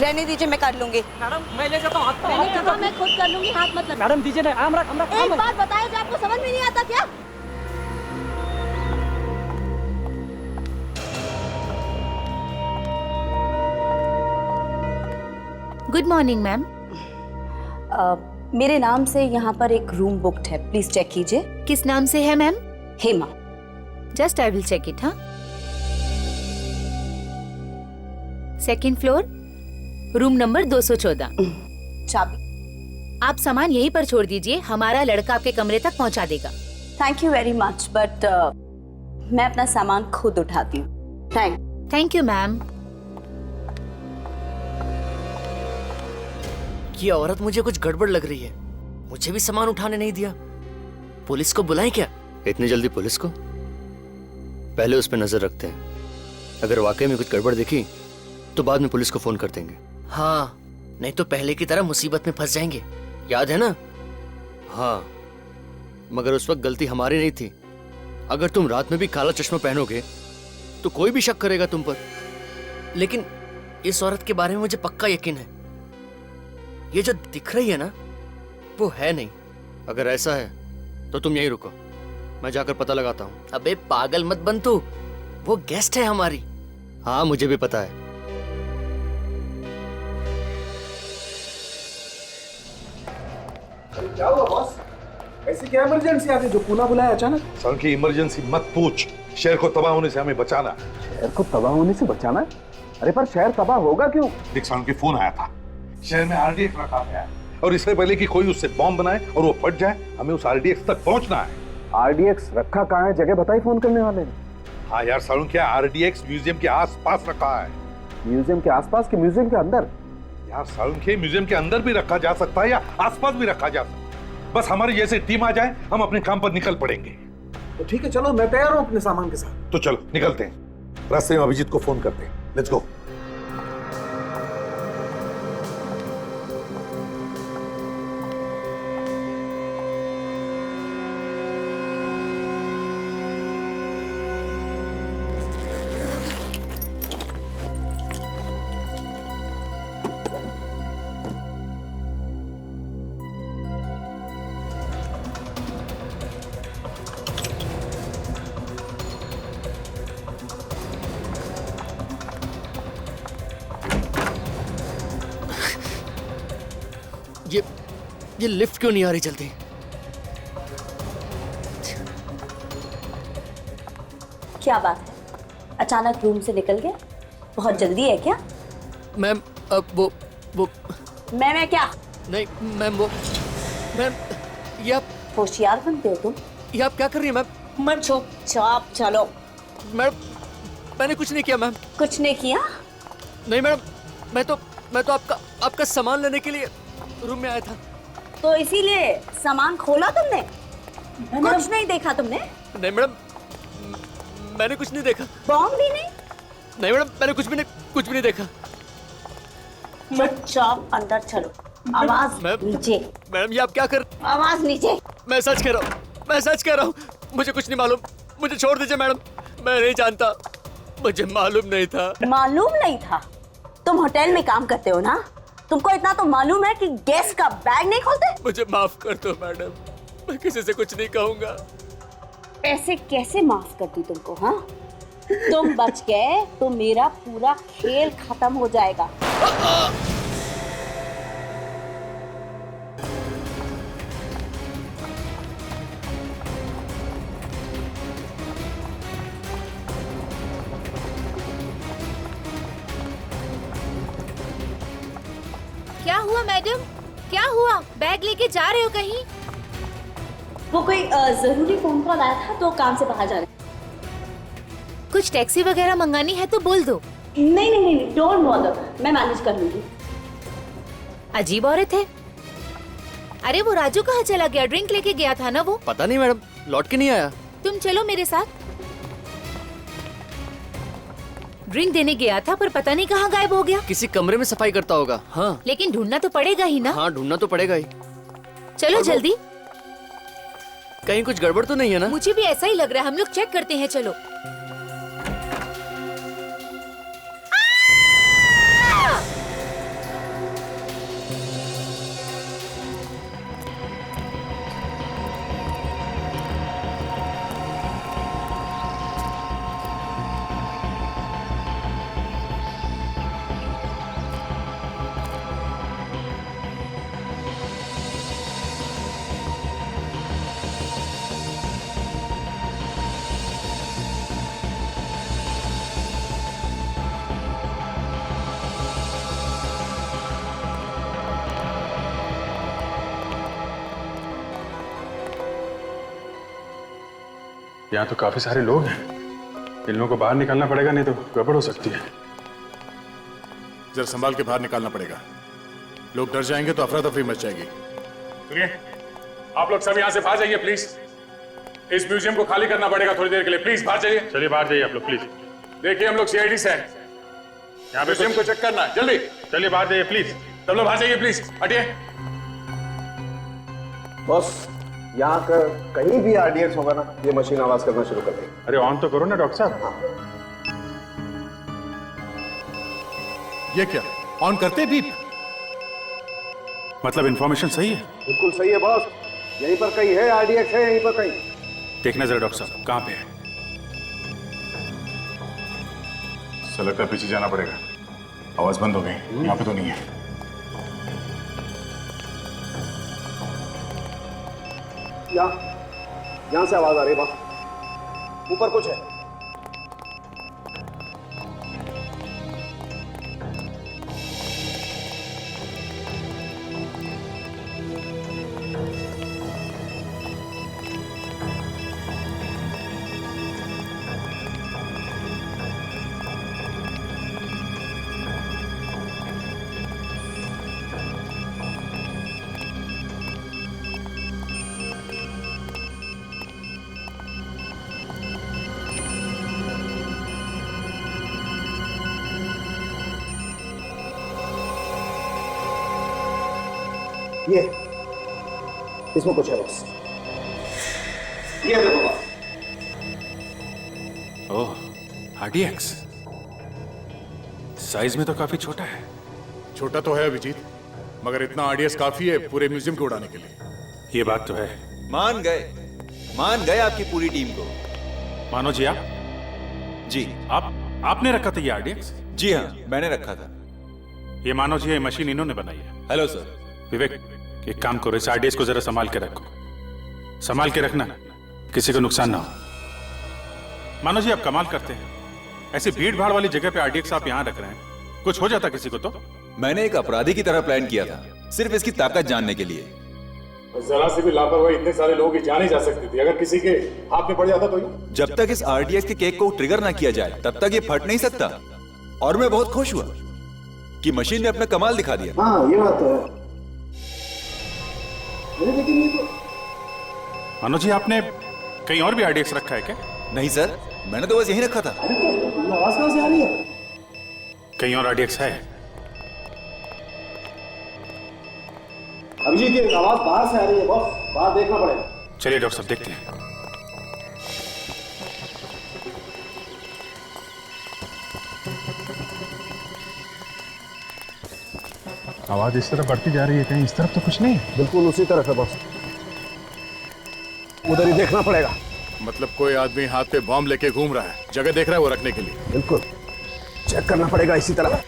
रहने दीजिए, मैं कर लूंगी। मैडम मैं ले जाता हूँ, हाथ मैंने कहा मैं खुद कर लूंगी, हाथ मत लगाओ। मैडम दीजिए ना, एक बार बताया जो आपको समझ में नहीं आता क्या? Good morning ma'am. मेरे नाम से यहाँ पर एक रूम बुक्ड है, प्लीज चेक कीजिए। किस नाम से है ma'am? Hema. Just I will check it. हाँ, सेकंड फ्लोर, रूम नंबर 214। चाबी? आप सामान यहीं पर छोड़ दीजिए, हमारा लड़का आपके कमरे तक पहुंचा देगा। Thank you very much, but मैं अपना सामान खुद उठाती हूँ। Thank you ma'am. ये औरत मुझे कुछ गड़बड़ लग रही है, मुझे भी सामान उठाने नहीं दिया। पुलिस को बुलाएं क्या? इतनी जल्दी पुलिस को? पहले उस पर नजर रखते हैं, अगर वाकई में कुछ गड़बड़ दिखी तो बाद में पुलिस को फोन कर देंगे। हाँ, नहीं तो पहले की तरह मुसीबत में फंस जाएंगे, याद है ना? हाँ, मगर उस वक्त गलती हमारी नहीं थी। अगर तुम रात में भी काला चश्मा पहनोगे तो कोई भी शक करेगा तुम पर। लेकिन इस औरत के बारे में मुझे पक्का यकीन है, ये जो दिख रही है ना वो है नहीं। अगर ऐसा है तो तुम यहीं रुको, मैं जाकर पता लगाता हूँ। अबे पागल मत बन तू, वो गेस्ट है हमारी। हाँ मुझे भी पता है। क्या हुआ बॉस? ऐसी क्या इमरजेंसी आ गई जो पुनः बुलाया अचानक? सर की इमरजेंसी मत पूछ, शहर को तबाह होने से हमें बचाना। शहर को तबाह होने से बचाना? अरे पर शहर तबाह होगा क्यों? देख सर की फोन आया था, शहर में आरडीएक्स रखा गया है और इससे पहले कि कोई उससे बॉम्ब बनाए और वो फट जाए, हमें उस आरडीएक्स तक पहुंचना है। आरडीएक्स रखा कहाँ है? जगह बताई फोन करने वाले ने। हाँ यार सारुण, क्या आरडीएक्स म्यूजियम के आस-पास रखा है। म्यूजियम के आसपास के म्यूजियम के अंदर? यार सारुण के म्यूजियम के अंदर भी रखा जा सकता है या आसपास भी रखा जा सकता है। बस हमारी जैसे टीम आ जाए, हम अपने काम पर निकल पड़ेंगे। तो ठीक है, चलो मैं तैयार हूँ अपने सामान के साथ। तो चलो निकलते हैं, रास्ते में अभिजीत को फोन करते हैं। Let's go. ये लिफ्ट क्यों नहीं आ रही जल्दी? क्या बात है, अचानक रूम से निकल गया? बहुत जल्दी है क्या? मैम अब वो मैं क्या? नहीं मैम, वो मैम ये आप होशियार बनते हो तुम। ये आप क्या कर रही हैं मैम? मत चुपचाप चलो। मैडम मैंने कुछ नहीं किया मैम। कुछ नहीं किया? नहीं मैडम, मैं तो आपका सामान लेने के लिए रूम में आया था। तो इसीलिए सामान खोला तुमने? कुछ नहीं देखा तुमने? नहीं मैडम, मैंने कुछ नहीं देखा। बॉम्ब भी नहीं? नहीं मैडम, मैंने कुछ भी नहीं देखा। चुपचाप अंदर चलो। आवाज नीचे। मैडम ये आप क्या कर? आवाज नीचे। मैं सच कह रहा हूँ, मुझे कुछ नहीं मालूम, मुझे छोड़ दीजिए मैडम। मैं नहीं जानता, मुझे मालूम नहीं था। मालूम नहीं था? तुम होटल में काम करते हो ना, तुमको इतना तो मालूम है कि गैस का बैग नहीं खोलते? मुझे माफ कर दो मैडम, मैं किसी से कुछ नहीं कहूँगा। ऐसे कैसे माफ कर दूं तुमको? हाँ, तुम बच गए तो मेरा पूरा खेल खत्म हो जाएगा। क्या हुआ मैडम, क्या हुआ? बैग लेके जा रहे हो कहीं? वो कोई जरूरी फोन कॉल आया था तो काम से बाहर जा रहे। कुछ टैक्सी वगैरह मंगानी है तो बोल दो। नहीं, डोंट बॉदर, मैं मैनेज कर लूंगी। अजीब औरत है। अरे वो राजू कहाँ चला गया? ड्रिंक लेके गया था ना वो। पता नहीं मैडम, लौट के नहीं आया। तुम चलो मेरे साथ। ड्रिंक देने गया था पर पता नहीं कहाँ गायब हो गया। किसी कमरे में सफाई करता होगा। हाँ लेकिन ढूंढना तो पड़ेगा ही ना। हाँ ढूंढना तो पड़ेगा ही। चलो जल्दी। कहीं कुछ गड़बड़ तो नहीं है ना? मुझे भी ऐसा ही लग रहा है, हम लोग चेक करते हैं। चलो। यहाँ तो काफी सारे लोग हैं, इन लोगों को बाहर निकालना पड़ेगा, नहीं तो गड़बड़ हो सकती है। जरा संभाल के बाहर निकालना पड़ेगा, लोग डर जाएंगे तो अफरा तफरी मच जाएगी। सुनिए, आप लोग सब यहाँ से बाहर जाइए प्लीज। इस म्यूजियम को खाली करना पड़ेगा थोड़ी देर के लिए, प्लीज बाहर जाइए। चलिए बाहर जाइए आप लोग प्लीज। देखिए हम लोग सीआईडी से हैं, यहाँ पे म्यूजियम को चेक करना है, जल्दी चलिए बाहर जाइए प्लीज। सब लोग बाहर जाइए प्लीज, हटिए। बॉस, यहाँ का कहीं भी आरडीएक्स होगा ना, ये मशीन आवाज करना शुरू कर देगी। अरे ऑन तो करो ना डॉक्टर साहब। ये क्या, ऑन करते भी? मतलब इंफॉर्मेशन सही है? बिल्कुल सही है बॉस, यहीं पर कहीं है आरडीएक्स, है यहीं पर कहीं। देखना जरा डॉक्टर साहब कहाँ पे है। सर लगता है पीछे जाना पड़ेगा, आवाज बंद हो गई, यहाँ पे तो नहीं है। यहाँ से आवाज आ रही है बॉस, ऊपर कुछ है। ये इसमें कुछ है बॉस, ये देखो बॉस। ओह आरडीएक्स, साइज में तो काफी छोटा है। छोटा तो है अभिजीत, मगर इतना आरडीएक्स काफी है पूरे म्यूजियम को उड़ाने के लिए। ये बात तो है। मान गए आपकी पूरी टीम को। मानो जी आप? जी आपने रखा था ये आरडीएक्स? जी हाँ, मैंने रखा था। ये मानो जी, ये मशीन इन्होंने बनाई है। Hello sir. विवेक, एक काम करो, इस आरडीएक्स को जरा संभाल के रखो, संभाल के रखना, किसी को नुकसान ना हो। मानो जी आप कमाल करते हैं, ऐसी भीड़ भाड़ वाली जगह पे आरडीएक्स आप यहाँ रख रहे हैं, कुछ हो जाता किसी को तो? मैंने एक अपराधी की तरह प्लान किया था, सिर्फ इसकी ताकत जानने के लिए। जरा से भी लापरवाही इतने सारे लोगों की जान ही जा सकती थी, अगर किसी के हाथ में पड़ जाता तो ये? जब तक इस आरडीएक्स के केक को ट्रिगर ना किया जाए तब तक ये फट नहीं सकता। और मैं बहुत खुश हुआ कि मशीन ने अपना कमाल दिखा दिया। हाँ ये बात तो है, लेकिन ये तो... मानो जी आपने कहीं और भी आरडीएक्स रखा है क्या? नहीं सर, मैंने तो बस यहीं रखा था। आवाज कहां से आ रही है? कहीं और आरडीएक्स है? अभिजीत, ये आवाज बाहर से आ रही है बॉस, बाहर देखना पड़ेगा। चलिए डॉक्टर साहब देखते हैं। आवाज इस तरफ बढ़ती जा रही है, कहीं इस तरफ तो कुछ नहीं? बिल्कुल उसी तरफ है बॉस, उधर ही देखना पड़ेगा। मतलब कोई आदमी हाथ पे बॉम्ब लेके घूम रहा है, जगह देख रहा है वो रखने के लिए। बिल्कुल चेक करना पड़ेगा इसी तरफ।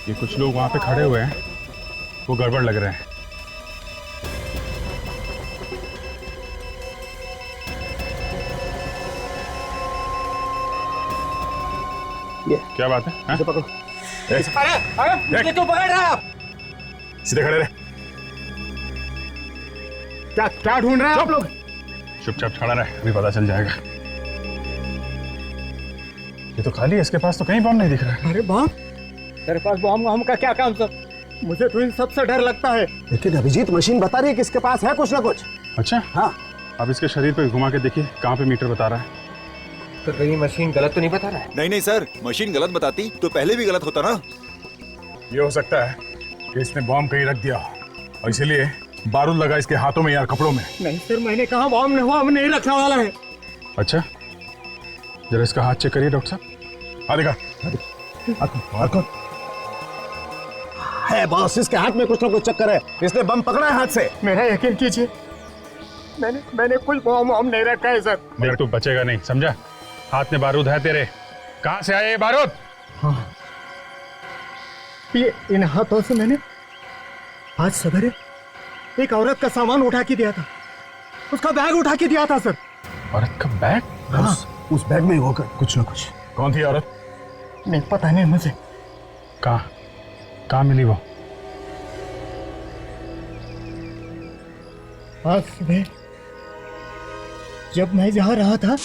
ये कुछ लोग वहां पे खड़े हुए हैं, वो गड़बड़ लग रहे हैं। ये क्या बात है? इसे पकड़ो। अरे तो पकड़ रहा है आप, सीधे खड़े रहे। क्या ढूंढ रहे हैं आप लोग? चुपचाप खड़ा रहे, अभी पता चल जाएगा। ये तो खाली है, इसके पास तो कहीं बम नहीं दिख रहा है। अरे बम? तेरे पास बम का क्या काम सर? मुझे तो इन सबसे डर लगता है। लेकिन अभिजीत, मशीन बता रही है कि इसके पास है कुछ ना कुछ। अच्छा हाँ, अब इसके शरीर पे घुमा के देखिए कहाँ पे मीटर बता रहा है। तो कहीं मशीन गलत तो नहीं बता रहा है? नहीं सर, मशीन गलत बताती तो पहले भी गलत होता ना। ये हो सकता है कि इसने बॉम्ब कहीं रख दिया और इसीलिए बारूद लगा इसके हाथों में या कपड़ों में। नहीं सर, मैंने कहा बॉम्ब नहीं रखने वाला है। अच्छा, जरा इसका हाथ चेक करिए डॉक्टर साहब। हाँ देखा, है बॉस, इसके हाथ में कुछ ना कुछ चक्कर है, इसने बम पकड़ा है हाथ से। मेरा यकीन कीजिए, मैंने कुछ बॉम्ब नहीं रखा है सर। देख तू बचेगा नहीं, समझा? हाथ में बारूद है तेरे, कहाँ से आए ये बारूद? हाँ, ये इन हाथों से मैंने आज सवेरे एक औरत का सामान उठा के दिया था, उसका बैग उठा के दिया था सर। औरत का बैग? हाँ, उस बैग में होगा कुछ ना कुछ। कौन थी औरत? नहीं पता नहीं मुझे। कहाँ मिली वो? आज सुबह जब मैं जा रहा था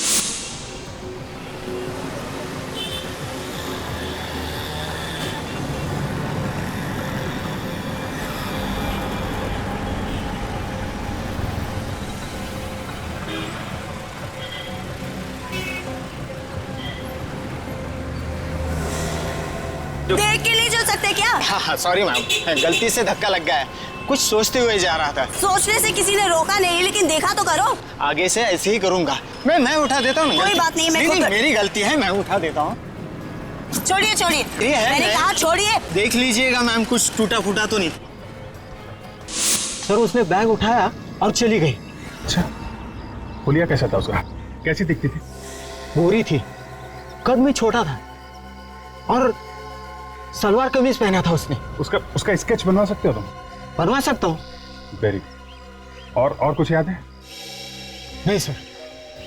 देख के नहीं चल सकते क्या? हाँ सॉरी मैम, गलती से धक्का लग गया है। कुछ सोचते हुए जा रहा था। सोचने से किसी ने रोका नहीं, लेकिन देखा तो करो। आगे से ऐसे ही करूंगा। मैं उठा देता हूँ। कोई बात नहीं, नहीं, मेरी गलती है, मैं उठा देता हूँ। छोड़िए छोड़िए, मैंने कहा छोड़िए। देख लीजिएगा मैम, कुछ टूटा फूटा तो नहीं। सर उसने बैग उठाया और चली गई। अच्छा, हुलिया कैसा था उसका? कैसी दिखती थी? गोरी थी, कद में छोटा था और सलवार कमीज पहना था उसने। उसका स्केच बनवा सकते हो तुम? बनवा सकता हूँ। वेरी। और कुछ याद है? नहीं सर।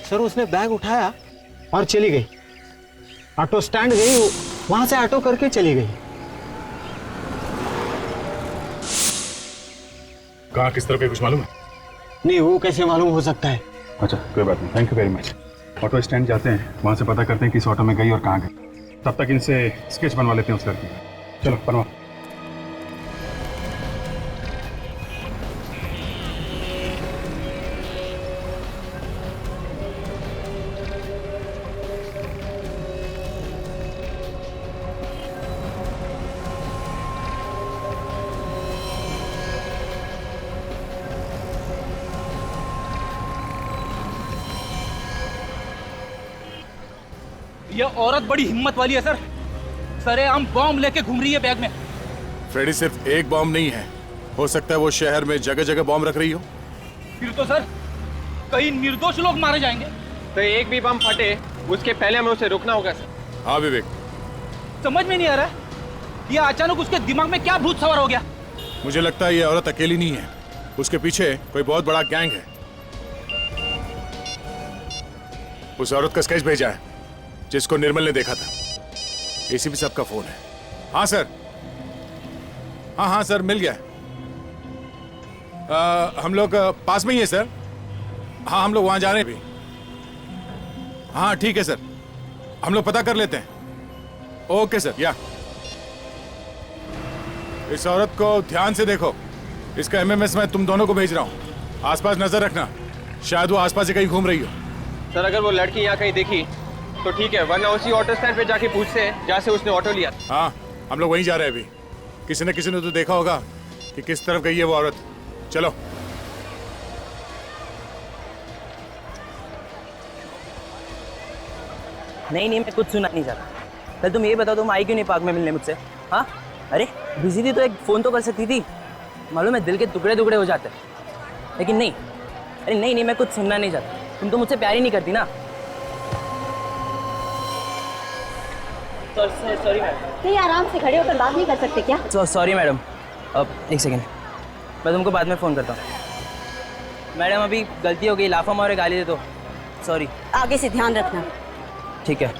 सर उसने बैग उठाया और चली गई। ऑटो स्टैंड गई, वहां से ऑटो करके चली गई। कहाँ किस तरह का कुछ मालूम है? नहीं, वो कैसे मालूम हो सकता है? अच्छा कोई बात नहीं, thank you very much. Auto stand जाते हैं, वहां से पता करते हैं किस ऑटो में गई और कहाँ गई। तब तक इनसे स्केच बनवा लेते हैं उस लड़की का। चलो बनवा। ये औरत बड़ी हिम्मत वाली है सर। सरेआम बॉम्ब लेके घूम रही है बैग में। फ्रेडी सिर्फ एक बॉम्ब नहीं है, हो सकता है वो शहर में जगह जगह बॉम्ब रख रही हो। फिर तो सर कई निर्दोष लोग मारे जाएंगे। तो एक भी बम फटे उसके पहले हमें उसे रोकना होगा सर। हाँ विवेक, समझ में नहीं आ रहा ये अचानक उसके दिमाग में क्या भूत सवार हो गया। मुझे लगता है ये औरत अकेली नहीं है, उसके पीछे कोई बहुत बड़ा गैंग है। उस औरत का स्केच भेजा है जिसको निर्मल ने देखा था। एसीपी साहब का फोन है। हाँ सर, हाँ सर मिल गया। हम लोग पास में ही है सर। हाँ हम लोग वहां जा रहे हैं भी। हाँ ठीक है सर, हम लोग पता कर लेते हैं। Okay sir. या इस औरत को ध्यान से देखो, इसका एमएमएस मैं तुम दोनों को भेज रहा हूँ। आसपास नजर रखना, शायद वो आसपास ही कहीं घूम रही हो। सर अगर वो लड़की यहाँ कहीं दिखी तो ठीक है, वरना उसी ऑटो स्टैंड पे जाके पूछते हैं जहाँ से उसने ऑटो लिया। हाँ हम लोग वहीं जा रहे हैं अभी। किसी ने तो देखा होगा कि किस तरफ गई है वो औरत। चलो। नहीं मैं कुछ सुना नहीं चाहता। कल तुम ये बताओ, तुम आई क्यों नहीं पार्क में मिलने मुझसे? हाँ अरे बिजी थी तो एक फ़ोन तो कर सकती थी। मालूम है दिल के टुकड़े टुकड़े हो जाते हैं, लेकिन नहीं। अरे नहीं मैं कुछ सुनना नहीं चाहता। तुम तो मुझसे प्यार ही नहीं करती ना। Sorry madam. नहीं आराम से खड़े होकर बात नहीं कर सकते क्या? Sorry madam. अब एक सेकेंड, मैं तुमको बाद में फ़ोन करता हूँ। मैडम अभी गलती हो गई, लाफा मारे गाली दे दो। सॉरी। आगे से ध्यान रखना। ठीक है।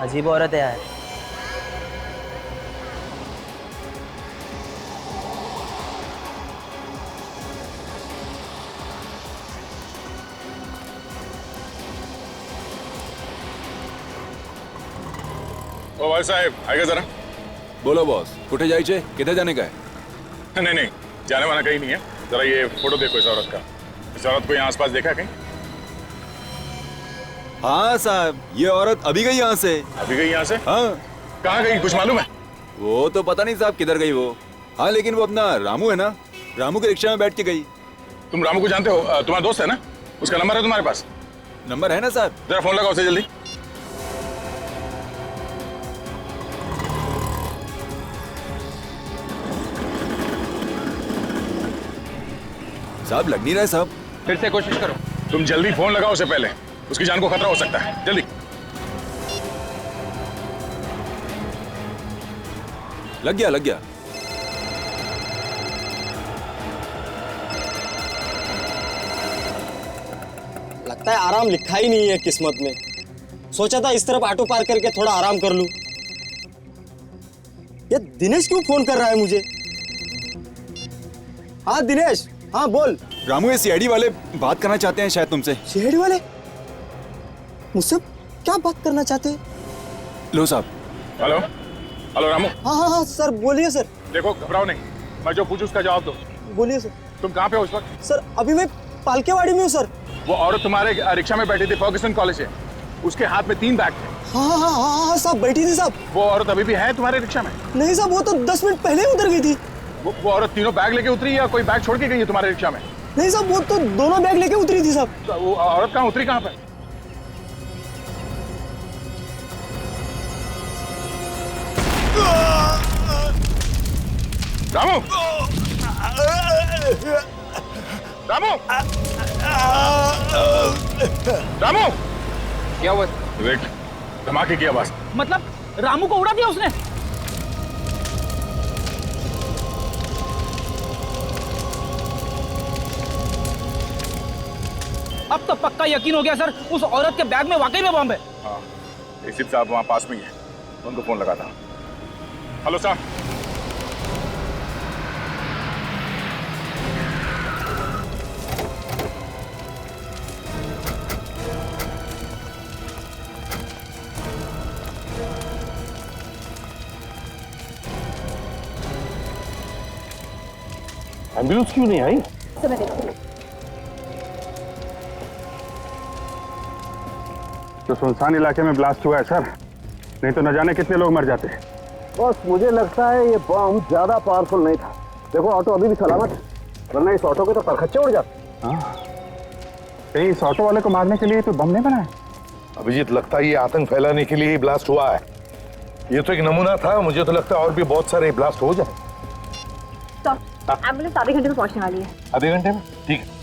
अजीब औरत है यार। ओ भाई साहब आएगा जरा। बोलो बॉस, कुठे जायचे? किधर जाने का है? नहीं जाने वाला कहीं नहीं है। जरा ये फोटो देखो इस औरत का। इस औरत को यहाँ आसपास देखा कहीं? हाँ साहब, ये औरत अभी गई यहाँ से। अभी गई यहाँ से? हाँ। कहाँ गई कुछ मालूम है? वो तो पता नहीं साहब किधर गई वो। हाँ लेकिन वो अपना रामू है ना, रामू के रिक्शा में बैठ के गई। तुम रामू को जानते हो? तुम्हारा दोस्त है ना? उसका नंबर है तुम्हारे पास? नंबर है ना साहब। जरा फोन लगाओ उसे जल्दी। साहब लग नहीं रहा है साहब। फिर से कोशिश करो। तुम जल्दी फोन लगाओ उसे, पहले उसकी जान को खतरा हो सकता है। जल्दी। लग गया। लगता है आराम लिखा ही नहीं है किस्मत में। सोचा था इस तरफ ऑटो पार्क करके थोड़ा आराम कर लूं। ये दिनेश क्यों फोन कर रहा है मुझे? हाँ दिनेश, हाँ बोल। रामू, ये सीआईडी वाले बात करना चाहते हैं शायद तुमसे। सीआईडी वाले मुझसे क्या बात करना चाहते हैं? लो साहब। Hello hello Ramu. हाँ हाँ हाँ सर, बोलिए सर। देखो घबराओ नहीं, मैं जो पूछूं उसका जवाब दो। बोलिए सर। तुम कहाँ पे हो उस वक्त? सर अभी मैं पालकेवाड़ी में हूँ सर। वो औरत तुम्हारे रिक्शा में बैठी थी फर्ग्यूसन कॉलेज से, उसके हाथ में 3 बैग थे। हाँ हाँ हाँ हाँ हाँ साहब, बैठी थी साहब। वो औरत अभी भी है तुम्हारे रिक्शा में? नहीं साहब, वो तो 10 मिनट पहले ही उतर गई थी। वो औरत तीनों बैग लेके उतरी या कोई बैग छोड़ के गई है तुम्हारे रिक्शा में? नहीं साहब, वो तो दोनों बैग लेके उतरी थी साहब। तो वो औरत कहाँ उतरी, कहाँ पे? रामू! रामू! रामू! क्या हुआ? वेट, धमाके की आवाज। मतलब रामू को उड़ा दिया उसने? अब तो पक्का यकीन हो गया सर, उस औरत के बैग में वाकई में बम है। हाँ, एसीपी साहब वहाँ पास में ही है, उनको फोन लगा था। हेलो साहब। एम्बुलेंस क्यों नहीं आई? समय देखो। तो सुनसान इलाके में ब्लास्ट हुआ है सर, नहीं तो न जाने कितने लोग मर जाते। बस मुझे लगता है ये बम ज्यादा पावरफुल नहीं था। देखो ऑटो अभी भी सलामत है, वरना इस ऑटो के तो परखच्चे उड़ जाते। हाँ, कहीं इस ऑटो वाले को मारने के लिए तो बम नहीं बनाया? अभिजीत, लगता है ये आतंक फैलाने के लिए ही ब्लास्ट हुआ है। ये तो एक नमूना था, मुझे तो लगता है और भी बहुत सारे ब्लास्ट हो जाए। एम्बुलेंस आधे घंटे में पहुंचने वाली है। आधे घंटे में? ठीक है।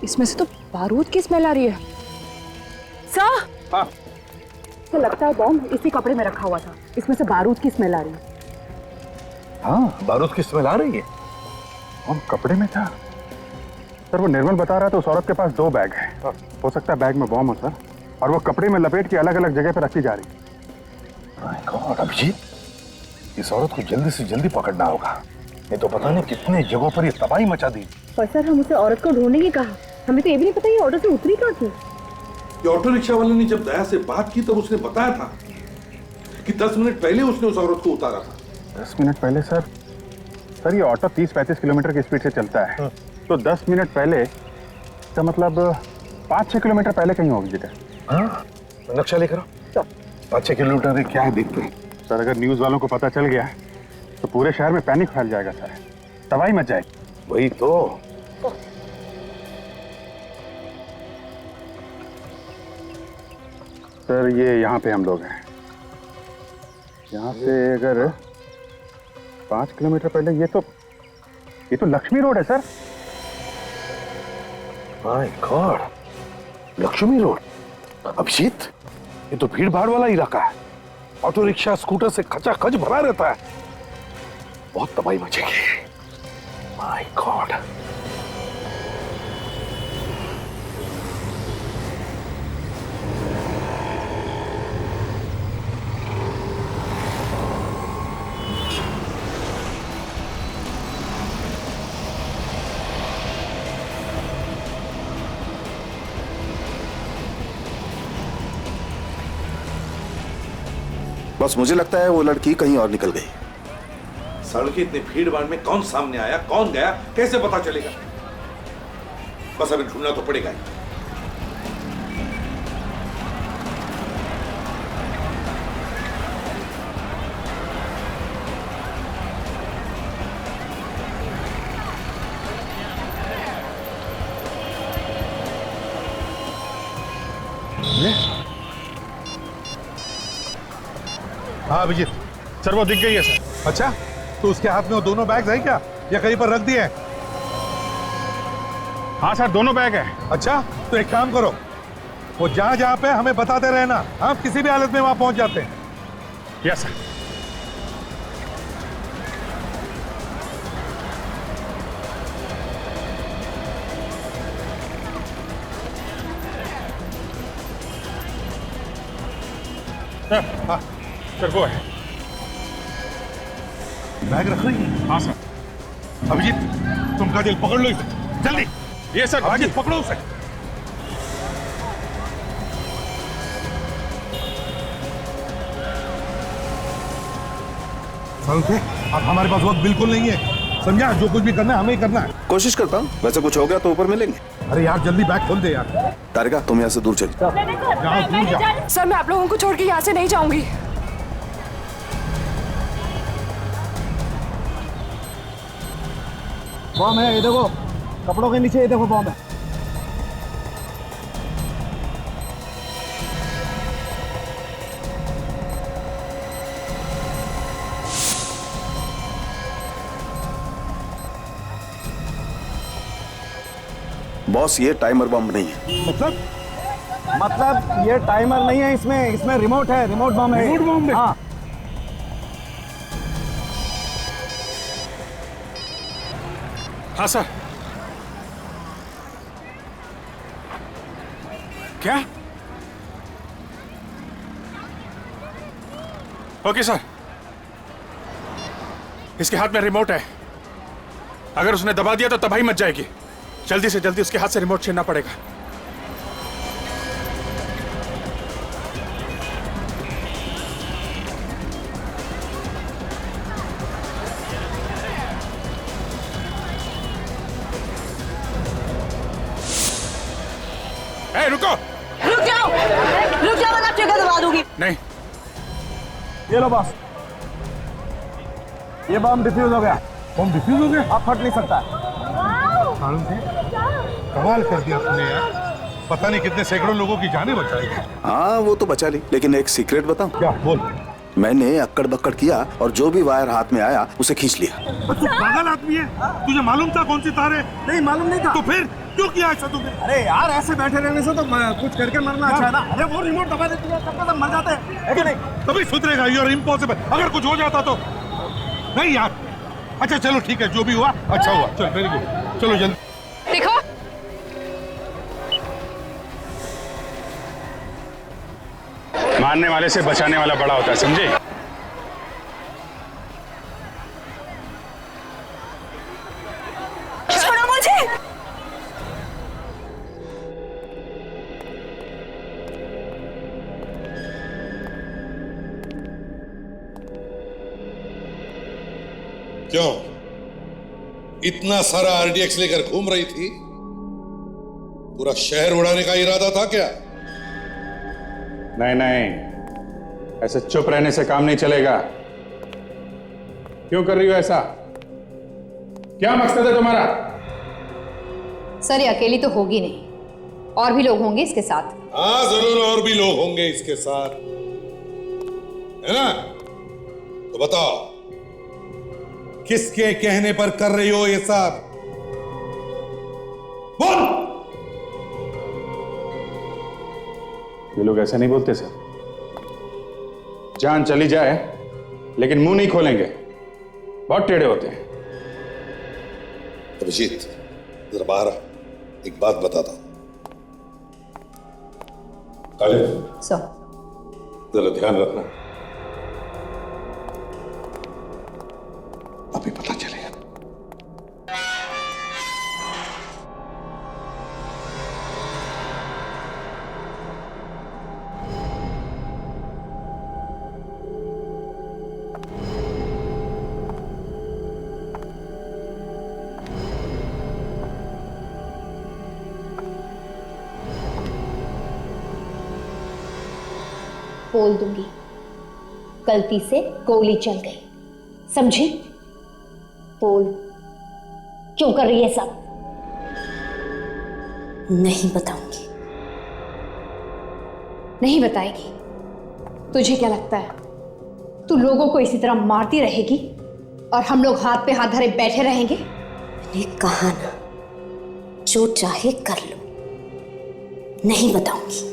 इसमें से तो बारूद की स्मेल आ रही है। सर, हाँ। तो लगता है बॉम्ब इसी कपड़े में रखा हुआ था, इसमें से बारूद की स्मेल आ रही है। हाँ, बारूद की स्मेल आ रही है। बम कपड़े में था सर, वो निर्मल बता रहा था उस औरत के पास 2 बैग है। हो सकता है बैग में बॉम्ब हो सर, और वो कपड़े में लपेट के अलग अलग जगह पर रखी जा रही है। माय गॉड अभिजीत, इस औरत को जल्दी से जल्दी पकड़ना होगा, नहीं तो पता नहीं कितने जगहों पर ये तबाही मचा दी। पर सर हम उसे औरत को ढूंढने की कहा, हमें तो ये भी नहीं पता ये ऑटो से उतरी कहाँ थी। ये ऑटो रिक्शा वाले ने जब दया से बात की तब उसने बताया था कि 10 मिनट पहले उसने उस औरत को उतारा था। 10 मिनट पहले सर? सर ये ऑटो 30-35 किलोमीटर की स्पीड से चलता है। तो 10 मिनट पहले का मतलब 5-6 किलोमीटर पहले कहीं होगी जगह। हाँ, नक्शा लेकर आओ। 5-6 किलोमीटर क्या है देखते हैं। सर अगर न्यूज वालों को पता चल गया तो पूरे शहर में पैनिक फैल जाएगा सर, तबाही मच जाएगी। वही तो। सर ये यहाँ पे हम लोग हैं, यहाँ से अगर 5 किलोमीटर पहले ये तो लक्ष्मी रोड है sir. My God, Lakshmi road. Abhijit, ये तो भीड़ भाड़ वाला इलाका है, ऑटो रिक्शा स्कूटर से खचाखच भरा रहता है। बहुत तबाही मचेगी। My God. बस मुझे लगता है वो लड़की कहीं और निकल गई। सड़क की इतनी भीड़ भाड़ में कौन सामने आया, कौन गया, कैसे पता चलेगा? बस अभी ढूंढना तो पड़ेगा ही। हाँ अभिजीत, सर वो दिख गई है सर। अच्छा, तो उसके हाथ में वो दोनों बैग है क्या, या कहीं पर रख दिए हैं? हाँ सर, दोनों बैग है। अच्छा, तो एक काम करो, वो जहां जहां पे हमें बताते रहना, हम किसी भी हालत में वहां पहुंच जाते हैं। Yes sir. सर वो है। बैग रख रही है? हाँ सर। अभिजीत तुम काजल पकड़ लो इसे जल्दी। ये सर। अभिजीत पकड़ो उसे। समझे? अब हमारे पास वक्त बिल्कुल नहीं है, समझा? जो कुछ भी करना है हमें ही करना है। कोशिश करता हूँ, वैसे कुछ हो गया तो ऊपर मिलेंगे। अरे यार जल्दी बैग खोल दे यार। तारिका तुम यहाँ से दूर चली जाओ, दूर जाओ। सर मैं आप लोगों को छोड़ के यहाँ से नहीं जाऊंगी। बॉम्ब है, ये देखो कपड़ों के नीचे, ये देखो बॉम्ब है। बॉस ये टाइमर बम नहीं है। मतलब ये टाइमर नहीं है, इसमें रिमोट है, रिमोट बम है। रिमोट बम है? हाँ। हाँ सर। क्या? Okay sir. इसके हाथ में रिमोट है, अगर उसने दबा दिया तो तबाही मच जाएगी। जल्दी से जल्दी उसके हाथ से रिमोट छीनना पड़ेगा। ए, रुको। रुक जाओ वरना ट्रिगर दबा दूंगी। नहीं। ये लो बॉस, ये बम डिफ्यूज हो गया। बम डिफ्यूज हो गया? अब फट नहीं सकता। कमाल कर दिया तुमने यार, पता नहीं कितने सैकड़ों लोगों की जानें बचाई। हाँ वो तो बचा ली, लेकिन एक सीक्रेट बताऊं? क्या? बोल। मैंने अक्कड़ बक्कड़ किया और जो भी वायर हाथ में आया उसे खींच लिया। तू पागल आदमी है, तुझे मालूम था कौन सी तार है? नहीं मालूम नहीं था। तो फिर क्यों किया ऐसा तुमने? अरे यार ऐसे बैठे रहने से तो कुछ करके मरना अच्छा है ना। अरे वो रिमोट दबा देती है, तब तक मर जाते हैं, है कि नहीं? कभी सुधरेगा, यू आर इम्पॉसिबल। अगर कुछ हो जाता तो नहीं यार। अच्छा चलो ठीक है, जो भी हुआ अच्छा हुआ। चल वेरी गुड, चलो जल्दी। देखो मारने वाले से बचाने वाला बड़ा होता है, समझे? छोड़ो मुझे। क्यों इतना सारा आरडीएक्स लेकर घूम रही थी? पूरा शहर उड़ाने का इरादा था क्या? नहीं नहीं, ऐसे चुप रहने से काम नहीं चलेगा। क्यों कर रही हो ऐसा? क्या मकसद है तुम्हारा? सर ये अकेली तो होगी नहीं, और भी लोग होंगे इसके साथ। हाँ जरूर और भी लोग होंगे इसके साथ, है ना? तो बताओ किसके कहने पर कर रही हो ये सब? बोल। ये लोग ऐसे नहीं बोलते सर। जान चली जाए लेकिन मुंह नहीं खोलेंगे, बहुत टेढ़े होते हैं। अभिजीत जरा बाहर आ, एक बात बताता हूं। सर जरा ध्यान रखना, अभी पता चलेगा। बोल दूंगी, गलती से गोली चल गई, समझी? बोल, क्यों कर रही है सब? नहीं बताऊंगी। नहीं बताएगी? तुझे क्या लगता है तू लोगों को इसी तरह मारती रहेगी और हम लोग हाथ पे हाथ धरे बैठे रहेंगे? मैंने कहा ना, जो चाहे कर लो, नहीं बताऊंगी।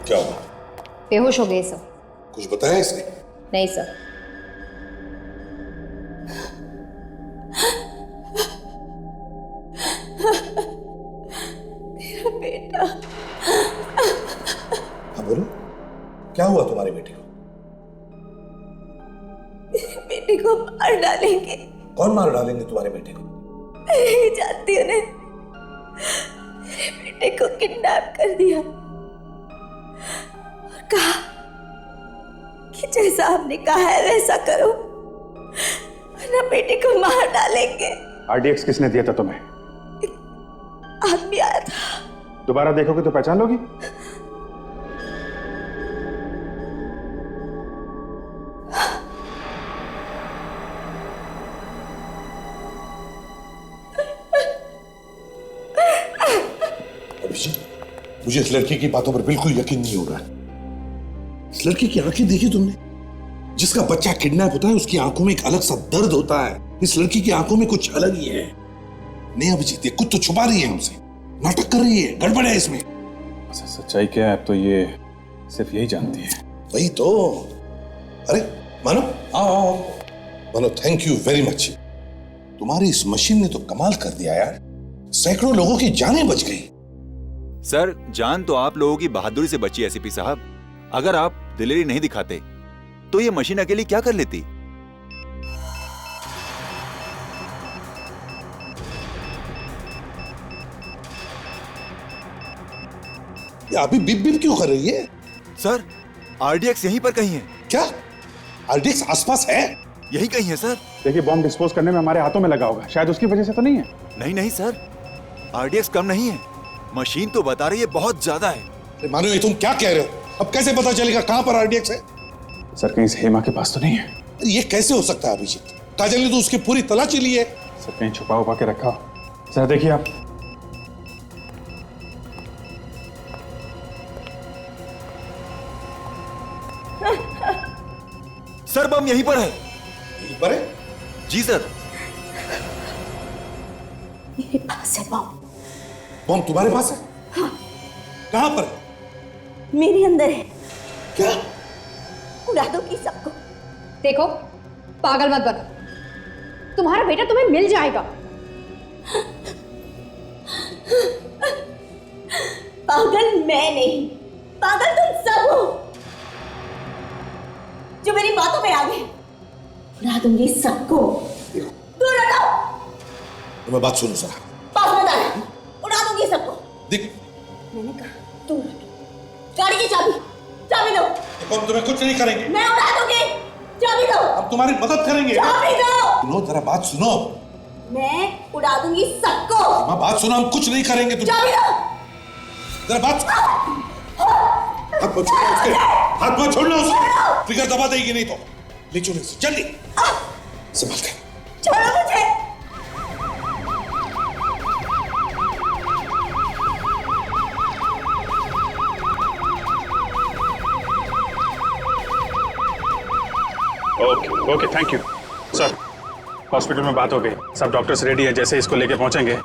क्या हुआ? बेहोश हो गए सर। कुछ बताया इसने? नहीं सर। बेटे को मार डालेंगे। कौन मार डालेंगे तुम्हारे बेटे को? मैं जानती हूँ मेरे बेटे को किडनैप कर दिया और कहा कि जैसा आपने कहा है वैसा करो वरना बेटे को मार डालेंगे। आरडीएक्स किसने दिया था तुम्हें? आदमी आया था। दोबारा देखोगे तो पहचान लोगी? मुझे इस लड़की की बातों पर बिल्कुल यकीन नहीं हो रहा है। इस लड़की की आंखें देखी तुमने? जिसका बच्चा किडनैप होता है उसकी आंखों में एक अलग सा दर्द होता है। इस लड़की की आंखों में कुछ अलग ही है। नहीं अभिजीत, ये कुछ तो छुपा रही है हमसे, नाटक कर रही है, गड़बड़ है इसमें। सच्चाई क्या है अब तो ये सिर्फ यही जानती है। वही तो। अरे मानो, आओ मानो, थैंक यू वेरी मच। तुम्हारी इस मशीन ने तो कमाल कर दिया यार, सैकड़ों लोगों की जानें बच गई। सर, जान तो आप लोगों की बहादुरी से बची एसीपी साहब। अगर आप दिलेरी नहीं दिखाते तो ये मशीन अकेली क्या कर लेती? ये अभी बिप बिप क्यों कर रही है? सर, आरडीएक्स यहीं पर कहीं है। क्या आरडीएक्स आसपास है? यही कहीं है सर। देखिए, बॉम्ब डिस्पोज करने में हमारे हाथों में लगा होगा, शायद उसकी वजह से तो नहीं है। नहीं नहीं सर, आरडीएक्स कम नहीं है, मशीन तो बता रही है बहुत ज्यादा है। मानो, ये तुम क्या कह रहे हो? अब कैसे पता चलेगा कहां पर आरडीएक्स है? सर, कहीं हेमा के पास तो नहीं है? ये कैसे हो सकता है अभिजीत? काजल ने तो उसकी पूरी तलाशी ली है। सर, कहीं छुपा उपा के रखा। सर देखिए आप। सर, बम यहीं पर है। यहीं पर है? जी सर। मेरे पास है बम। बम तुम्हारे पास है? हाँ। कहां पर? मेरे अंदर है। क्या? उड़ा दो कि सबको। देखो, पागल मत बनो, तुम्हारा बेटा तुम्हें मिल जाएगा। पागल मैं नहीं, पागल तुम सब हो जो मेरी बातों में आ गए। उड़ा दूंगी सबको। दूर हटाओ। तुम्हें बात सुनो जरा। पास मत आना, उड़ा दूंगी सबको। देख, मैंने कहा दूर हटो। गाड़ी की चाबी, चाबी दो। हम तुम्हें कुछ नहीं करेंगे। मैं उड़ा दूंगी, चाबी दो। हम तुम्हारी मदद करेंगे। चाबी दो। सुनो, जरा बात सुनो। मैं उड़ा दूंगी सबको। बात सुनो, हम कुछ नहीं करेंगे। तुम चाबी दो। जरा बात। हाथ मत छोड़ना उसके, हाथ मत छोड़ना उसके। ट्रिगर दबा देगी नहीं तो। ले चलो इसे, जल्दी संभाल कर। छोड़ो मुझे। Okay okay, thank you sir. Hospital में बात हो गई, सब डॉक्टर्स रेडी हैं। जैसे इसको लेके पहुंचेंगे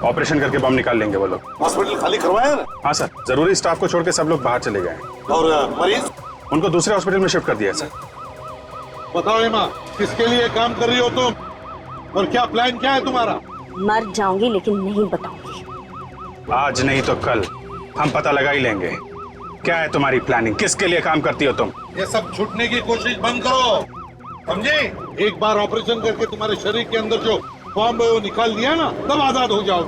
ऑपरेशन करके बम निकाल लेंगे वो लोग। हॉस्पिटल खाली करवाया ना? हाँ सर, जरूरी स्टाफ को छोड़ के सब लोग बाहर चले गए। और मरीज? उनको दूसरे हॉस्पिटल में शिफ्ट कर दिया सर। बताओ हेमा, किसके लिए काम कर रही हो तुम और क्या प्लान क्या है तुम्हारा? मर जाऊंगी लेकिन नहीं बताऊंगी। आज नहीं तो कल हम पता लगा ही लेंगे। क्या है तुम्हारी प्लानिंग? किसके लिए काम करती हो तुम? ये सब छूटने की कोशिश बंद करो, समझे? एक बार ऑपरेशन करके तुम्हारे शरीर के अंदर जो बॉम्ब है वो निकाल दिया ना, तब आजाद हो जाओ।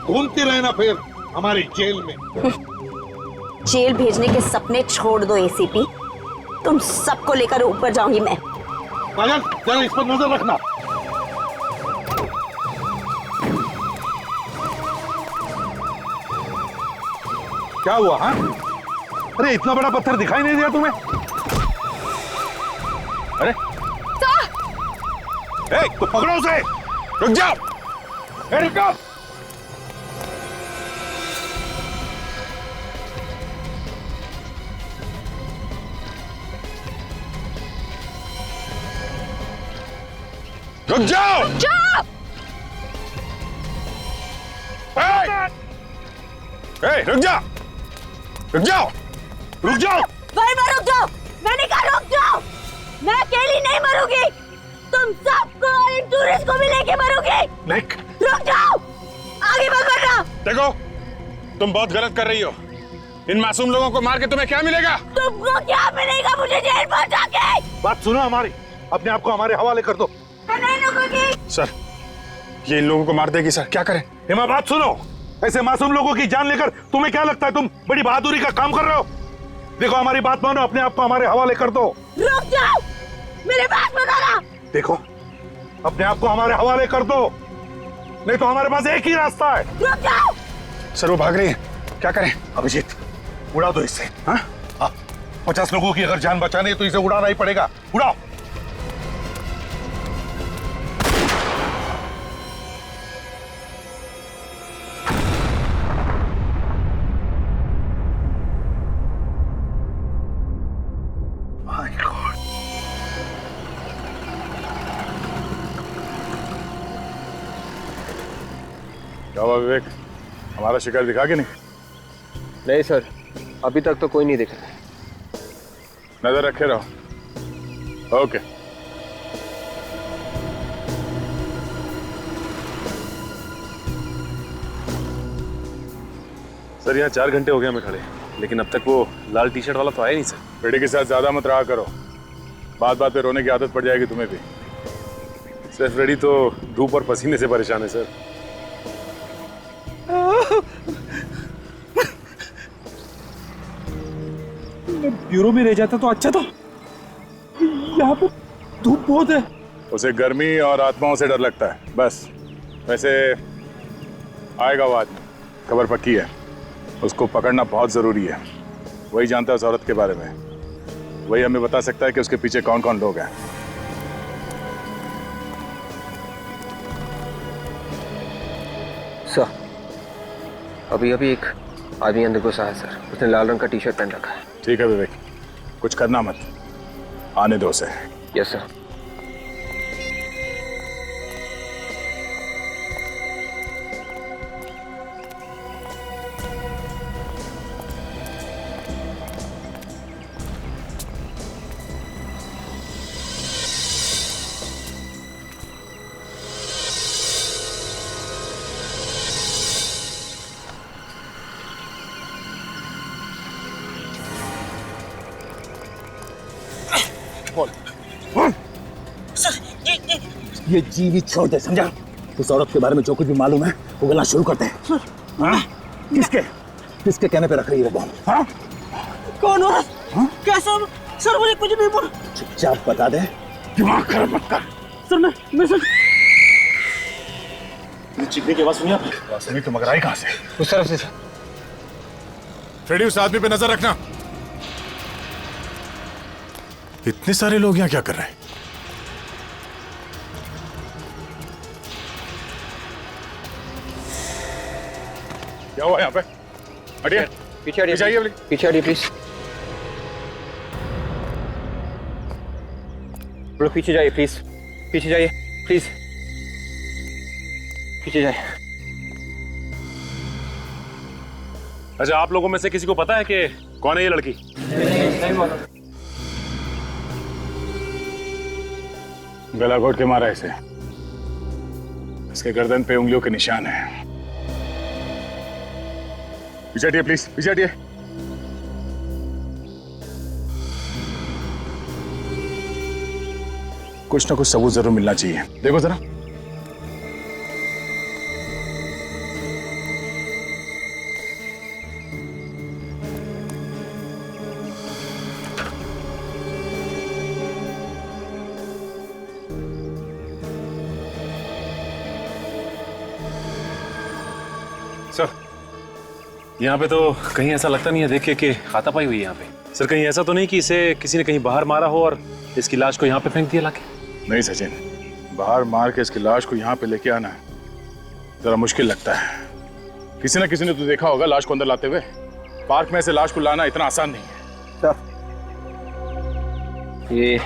घूमती रहना फिर हमारी जेल में। जेल भेजने के सपने छोड़ दो एसीपी, तुम सबको लेकर ऊपर जाऊंगी मैं। काजल, जरा इस पर नजर रखना। क्या हुआ? हाँ, अरे इतना बड़ा पत्थर दिखाई नहीं दिया तुम्हें? अरे तो पकड़ो उसे। रुक जाओ। रुको। रुक जाओ। रुक जाओ। रुक जाओ। रुक जाओ। रुक जाओ। भाई मैं रुक जाओ। मैंने कहा रुक जाओ। मैं अकेली नहीं मरूंगी, तुम सबको और इन टूरिस्ट को भी लेके मरोगे। रुक जाओ, आगे मत बढ़ना। देखो, तुम बहुत गलत कर रही हो। इन मासूम लोगों को मार के तुम्हें क्या मिलेगा? तुमको क्या मिलेगा मुझे जेल पहुंचा के? बात सुनो हमारी। अपने आप को हमारे हवाले कर दो। सर, ये इन लोगों को मार देगी सर, क्या करें? हेमा, बात सुनो। ऐसे मासूम लोगों की जान लेकर तुम्हें क्या लगता है तुम बड़ी बहादुरी का काम कर रहे हो? देखो, हमारी बात मानो, अपने आप को हमारे हवाले कर दो। रुक जाओ, मेरी बात बताना। देखो, अपने आप को हमारे हवाले कर दो, नहीं तो हमारे पास एक ही रास्ता है। रुक जाओ। सर, वो भाग रही है, क्या करें? अभिजीत, उड़ा दो इससे। हाँ, 50 लोगों की अगर जान बचानी है तो इसे उड़ाना ही पड़ेगा। उड़ाओ। क्या हुआ विवेक, हमारा शिकार दिखा कि नहीं? नहीं सर, अभी तक तो कोई नहीं दिखा। नजर रखे रहो। ओके। सर, यहाँ 4 घंटे हो गए हमें खड़े, लेकिन अब तक वो लाल टी शर्ट वाला तो आया नहीं सर। बेटे के साथ ज्यादा मत रहा करो, बात बात पे रोने की आदत पड़ जाएगी तुम्हें भी। सिर्फ रेडी तो धूप और पसीने से परेशान है सर। ब्यूरो में रह जाता तो अच्छा था, यहाँ पे धूप बहुत है। उसे गर्मी और आत्माओं से डर लगता है बस। वैसे आएगा वो आदमी, खबर पक्की है। उसको पकड़ना बहुत जरूरी है। वही जानता है उस औरत के बारे में, वही हमें बता सकता है कि उसके पीछे कौन कौन लोग हैं। सर, अभी एक आदमी अंदर घुसा है सर, उसने लाल रंग का टी शर्ट पहन रखा है। ठीक है विवेक, कुछ करना मत, आने दो उसे। Yes sir. ये जीवित छोड़ दे, समझा? उस औरत के बारे में जो कुछ भी मालूम है वो गलना शुरू करते हैं। हाँ? किसके कहने पे रख रही है बॉम्ब? हाँ? कौन औरत? कैसा? सर, मुझे कुछ नहीं बोल। चुपचाप बता दे, दिमाग खराब मत कर। सर, मैं सर चीखने की आवाज सुनी आपने? आवाज सुनी तो मगर आई कहां से? उस तरफ से सर। फ्रेडी, उस आदमी पे नजर रखना। इतने सारे लोग यहाँ क्या कर रहे हैं? क्या हुआ यहाँ पे? हटिए, पीछे हटिए, आइए, पीछे हटिए प्लीज। लोग पीछे जाइए प्लीज, पीछे जाइए प्लीज, पीछे जाइए। अच्छा, आप लोगों में से किसी को पता है कि कौन है ये लड़की? नहीं मालूम। गला घोट के मारा इसे, इसके गर्दन पे उंगलियों के निशान हैं। पीछे हटिए प्लीज, पीछे हटिए। कुछ ना कुछ सबूत जरूर मिलना चाहिए, देखो जरा। सर, यहाँ पे तो कहीं ऐसा लगता नहीं है देख के कि हाथापाई हुई है यहाँ पे। सर, कहीं ऐसा तो नहीं कि इसे किसी ने कहीं बाहर मारा हो और इसकी लाश को यहाँ पे फेंक दिया लाके? नहीं सचिन, बाहर मार के इसकी लाश को यहाँ पे लेके आना जरा मुश्किल लगता है। किसी ना किसी ने तो देखा होगा लाश को अंदर लाते हुए। पार्क में से लाश को लाना इतना आसान नहीं है। ये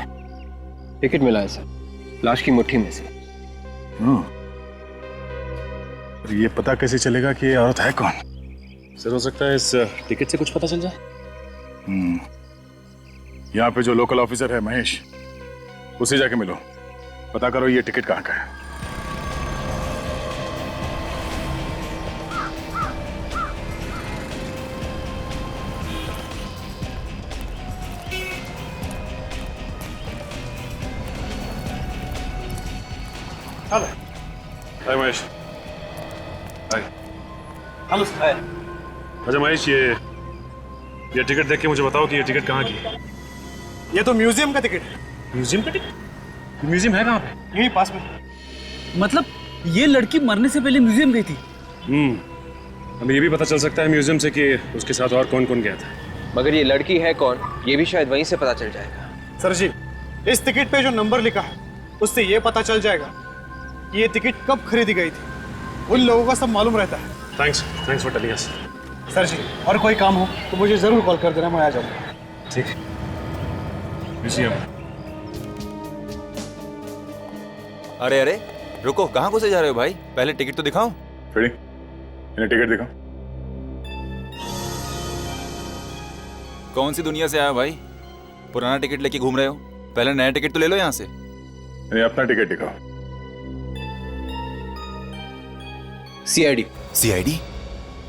टिकट मिला है सर, लाश की मुट्ठी में से। ये पता कैसे चलेगा कि ये औरत है कौन? सर, हो सकता है इस टिकट से कुछ पता चल जाए। यहाँ पे जो लोकल ऑफिसर है महेश, उसे जाके मिलो, पता करो ये टिकट कहाँ का है। Hello hi Mahesh. Hi. Hello sir. अच्छा महेश, ये टिकट देख के मुझे बताओ कि ये टिकट कहाँ की है? ये तो म्यूजियम का टिकट है। म्यूजियम का टिकट? म्यूजियम है कहाँ पे? यहीं पास में। मतलब ये लड़की मरने से पहले म्यूजियम गई थी? हमें ये भी पता चल सकता है म्यूजियम से कि उसके साथ और कौन कौन गया था। मगर ये लड़की है कौन, ये भी शायद वहीं से पता चल जाएगा। सर जी, इस टिकट पे जो नंबर लिखा है उससे ये पता चल जाएगा कि ये टिकट कब खरीदी गई थी। उन लोगों का सब मालूम रहता है। Thanks for telling us. Sir ji, और कोई काम हो तो मुझे जरूर कॉल कर देना, मैं आ जाऊंगा। ठीक है। म्यूजियम। अरे अरे रुको, कहाँ घुसे जा रहे हो भाई? पहले टिकट तो दिखाओ। फ्रेडी, इन्हें टिकट दिखाओ। कौन सी दुनिया से आया भाई? पुराना टिकट लेके घूम रहे हो? पहले नया टिकट तो ले लो यहाँ से। इन्हें अपना टिकट दिखाओ। सीआईडी। सीआईडी?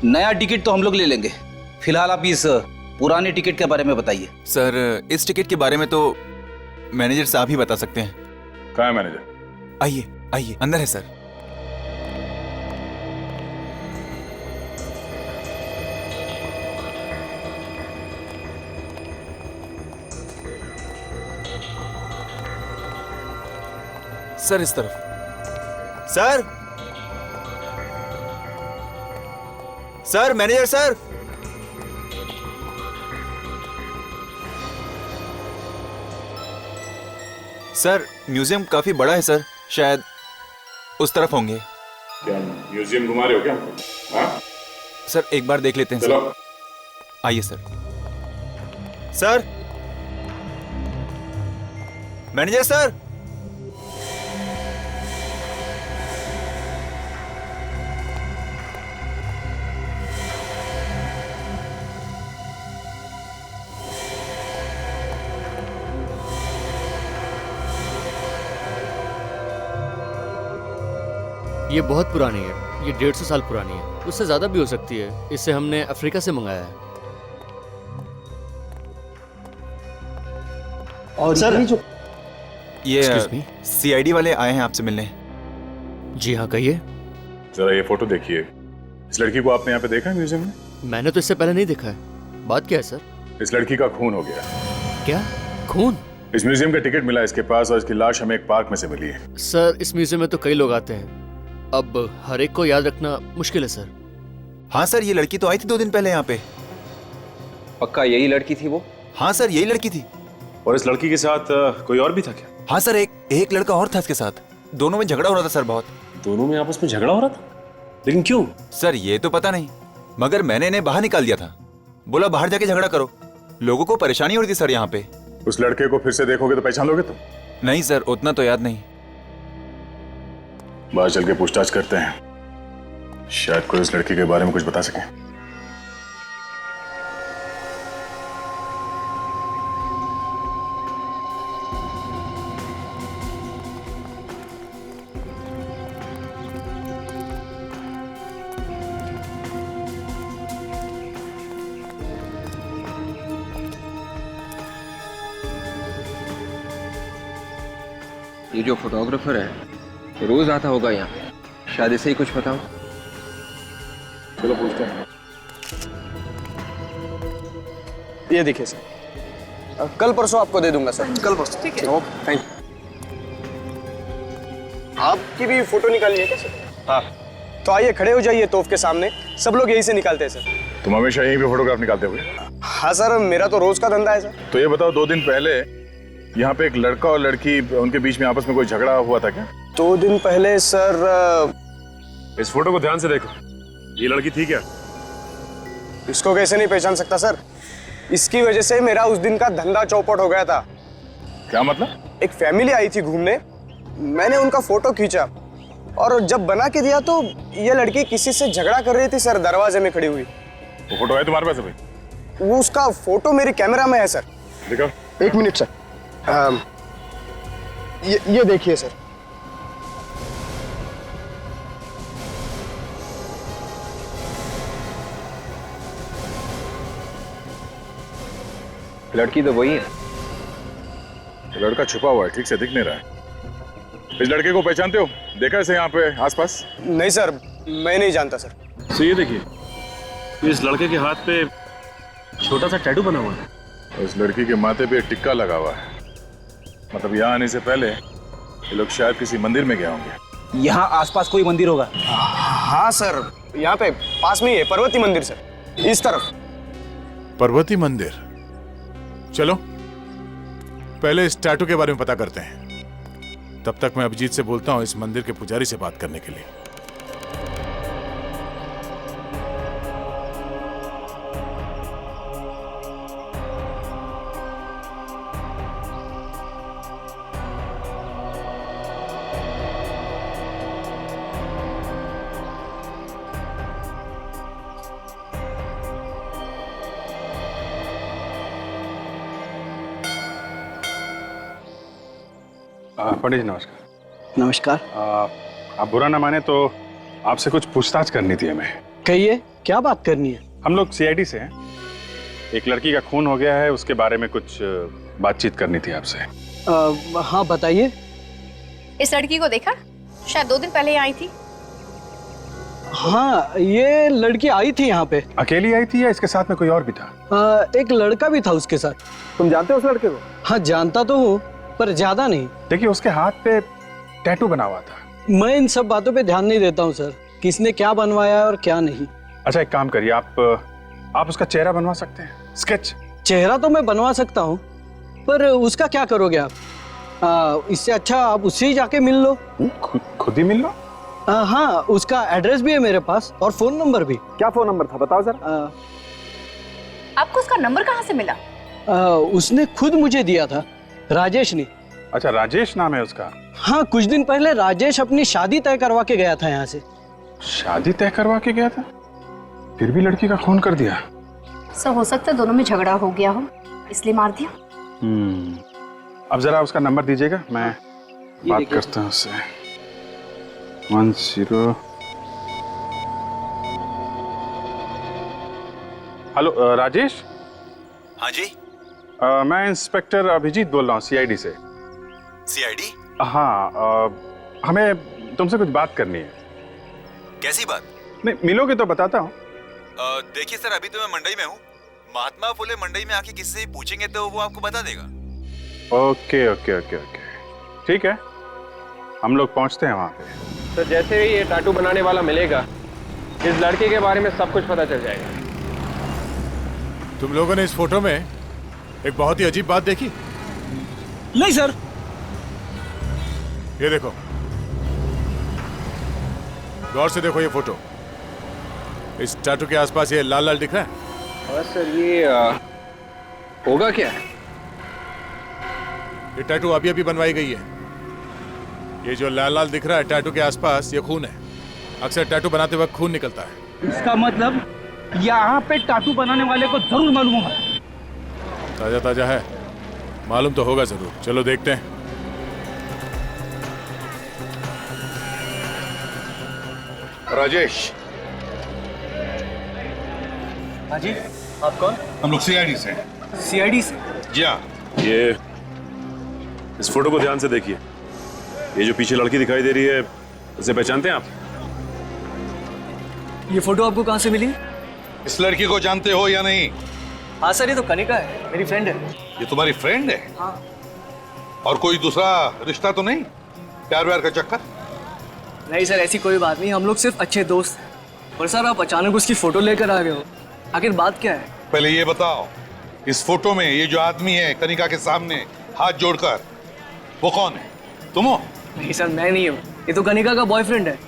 नया टिकट तो हम लोग ले लेंगे, फिलहाल आप इस पुराने टिकट के बारे में बताइए। सर, इस टिकट के बारे में तो मैनेजर साहब ही बता सकते हैं। कहाँ है मैनेजर? आइए आइए, अंदर है सर। सर इस तरफ। Sir sir, manager sir. Sir, museum काफी बड़ा है सर, शायद उस तरफ होंगे। क्या म्यूजियम घुमा रहे हो क्या? हाँ? सर एक बार देख लेते हैं। चलो। सर आइए सर। Sir, manager sir. ये बहुत पुरानी है, ये 150 साल पुरानी है, उससे ज्यादा भी हो सकती है। इसे हमने अफ्रीका से मंगाया है। और सर ये सीआईडी वाले आए हैं आपसे मिलने। जी हाँ, कहिए। जरा ये फोटो देखिए। इस लड़की को आपने यहाँ पे देखा है म्यूजियम में? मैंने तो इससे पहले नहीं देखा है। बात क्या है सर? इस लड़की का खून हो गया। क्या खून? इस म्यूजियम का टिकट मिला इसके पास और इसकी लाश हमें एक पार्क में से मिली है। सर, इस म्यूजियम में तो कई लोग आते हैं, अब हर एक को याद रखना मुश्किल है सर। हाँ सर, ये लड़की तो आई थी 2 दिन पहले यहाँ पे। पक्का यही लड़की थी वो? हाँ सर, यही लड़की थी। और इस लड़की के साथ कोई और भी था क्या? हाँ सर, एक लड़का और था इसके साथ। दोनों में झगड़ा हो रहा था सर, बहुत। दोनों में आपस में झगड़ा हो रहा था? लेकिन क्यों? सर ये तो पता नहीं, मगर मैंने इन्हें बाहर निकाल दिया था। बोला बाहर जाके झगड़ा करो, लोगों को परेशानी हो रही थी सर यहाँ पे। उस लड़के को फिर से देखोगे तो पहचान लोगे तुम? नहीं सर, उतना तो याद नहीं। बाहर चल के पूछताछ करते हैं, शायद कोई उस लड़की के बारे में कुछ बता सके। ये जो फोटोग्राफर है रोज आता होगा यहाँ, शायद इसे ही कुछ पता हो। चलो पूछते हैं। ये देखिए सर, कल परसों आपको दे दूंगा सर। कल परसों? ठीक है, ओके, थैंक यू। आपकी भी फोटो निकालनी है क्या सर? हाँ, तो आइए खड़े हो जाइए तोफ के सामने, सब लोग यहीं से निकालते हैं सर। तुम हमेशा यहीं पे फोटोग्राफ निकालते होगे? हाँ सर, मेरा तो रोज का धंधा है सर। तो ये बताओ, 2 दिन पहले यहाँ पे एक लड़का और लड़की, उनके बीच में आपस में कोई झगड़ा हुआ था क्या? 2 दिन पहले सर। इस फोटो को ध्यान से देखो, ये लड़की थी क्या? इसको कैसे नहीं पहचान सकता सर, इसकी वजह से मेरा उस दिन का धंधा चौपट हो गया था। क्या मतलब? एक फैमिली आई थी घूमने, मैंने उनका फोटो खींचा और जब बना के दिया तो ये लड़की किसी से झगड़ा कर रही थी सर, दरवाजे में खड़ी हुई। वो फोटो है तुम्हारे पास अभी? वो उसका फोटो मेरे कैमरा में है सर। दिखाओ। 1 मिनट सर। ये देखिए सर। लड़की तो वही है। लड़का छुपा हुआ है, ठीक से दिख नहीं रहा है। इस लड़के को पहचानते हो? देखा इसे यहाँ पे आसपास? नहीं सर, मैं नहीं जानता सर। तो ये देखिए, इस लड़के के हाथ पे छोटा सा टैटू बना हुआ है। इस लड़की के माथे पे एक टिक्का लगा हुआ है। मतलब यहाँ आने से पहले ये लोग शायद किसी मंदिर में गए होंगे। यहाँ आसपास कोई मंदिर होगा? हाँ सर, यहाँ पे पास में ही है पर्वती मंदिर सर, इस तरफ। पर्वती मंदिर? चलो पहले इस टैटू के बारे में पता करते हैं। तब तक मैं अभिजीत से बोलता हूँ इस मंदिर के पुजारी से बात करने के लिए। पंडित जी नमस्कार। नमस्कार। आप बुरा ना माने तो आपसे कुछ पूछताछ करनी थी हमें। कहिए, क्या बात करनी है? हम लोग सीआईडी से हैं। एक लड़की का खून हो गया है, उसके बारे में कुछ बातचीत करनी थी आपसे। हाँ बताइए। इस लड़की को देखा? शायद 2 दिन पहले ही आई थी। हाँ, ये लड़की आई थी यहाँ पे। अकेली आई थी या इसके साथ में कोई और भी था? एक लड़का भी था उसके साथ। तुम जानते हो उस लड़के को? हाँ जानता तो हूँ, पर ज्यादा नहीं। देखिए उसके हाथ पे टैटू बना हुआ था। मैं इन सब बातों पे ध्यान नहीं देता हूँ सर, किसने क्या बनवाया और क्या नहीं। अच्छा एक काम करिए, आप उसका चेहरा बनवा सकते हैं, स्केच। चेहरा तो मैं बनवा सकता हूँ, पर उसका क्या करोगे आप? इससे अच्छा आप उससे ही जाके मिल लो। खुद ही मिल लो? हाँ, उसका एड्रेस भी है मेरे पास और फोन नंबर भी। क्या फोन नंबर था बताओ सर। आपको उसका नंबर कहाँ से मिला? उसने खुद मुझे दिया था, राजेश ने। अच्छा राजेश नाम है उसका? हाँ, कुछ दिन पहले राजेश अपनी शादी तय करवा के गया था यहाँ से। शादी तय करवा के गया था, फिर भी लड़की का खून कर दिया? सर हो सकता है दोनों में झगड़ा हो गया हो, इसलिए मार दिया। अब जरा उसका नंबर दीजिएगा, मैं बात करता हूँ उससे। 10। हेलो राजेश। हाँ जी। मैं इंस्पेक्टर अभिजीत बोल रहा हूँ सीआईडी से। सीआईडी? हाँ, हमें तुमसे कुछ बात करनी है। कैसी बात? नहीं मिलोगे तो बताता हूँ। देखिए सर, अभी तो मैं मंडई में हूँ। महात्मा फुले मंडई में आके किसी से पूछेंगे तो वो आपको बता देगा। ओके ओके ओके ओके, ठीक है, हम लोग पहुँचते हैं वहाँ पे। तो जैसे ही ये टैटू बनाने वाला मिलेगा, इस लड़के के बारे में सब कुछ पता चल जाएगा। तुम लोगों ने इस फोटो में एक बहुत ही अजीब बात देखी? नहीं सर। ये देखो, गौर से देखो ये फोटो। इस टैटू के आसपास ये लाल लाल दिख रहा है? और सर ये होगा क्या? ये टैटू अभी अभी बनवाई गई है। ये जो लाल लाल दिख रहा है टैटू के आसपास, ये खून है। अक्सर टैटू बनाते वक्त खून निकलता है। इसका मतलब यहाँ पे टैटू बनाने वाले को जरूर मालूम होगा। ताजा ताजा है, मालूम तो होगा जरूर। चलो देखते हैं। राजेश। हाँ जी, आप कौन? हम लोग सीआईडी से। सीआईडी से? जी हाँ। ये इस फोटो को ध्यान से देखिए। ये जो पीछे लड़की दिखाई दे रही है, उसे पहचानते हैं आप? ये फोटो आपको कहाँ से मिली? इस लड़की को जानते हो या नहीं? हाँ सर, ये तो कनिका है, मेरी फ्रेंड है। ये तुम्हारी फ्रेंड है? हाँ। और कोई दूसरा रिश्ता तो नहीं? प्यार व्यार का चक्कर? नहीं सर, ऐसी कोई बात नहीं, हम लोग सिर्फ अच्छे दोस्त हैं। पर सर आप अचानक उसकी फोटो लेकर आ गए हो, आखिर बात क्या है? पहले ये बताओ, इस फोटो में ये जो आदमी है कनिका के सामने हाथ जोड़कर, वो कौन है? तुम हो? नहीं सर, मैं नहीं हूँ, ये तो कनिका का बॉयफ्रेंड है।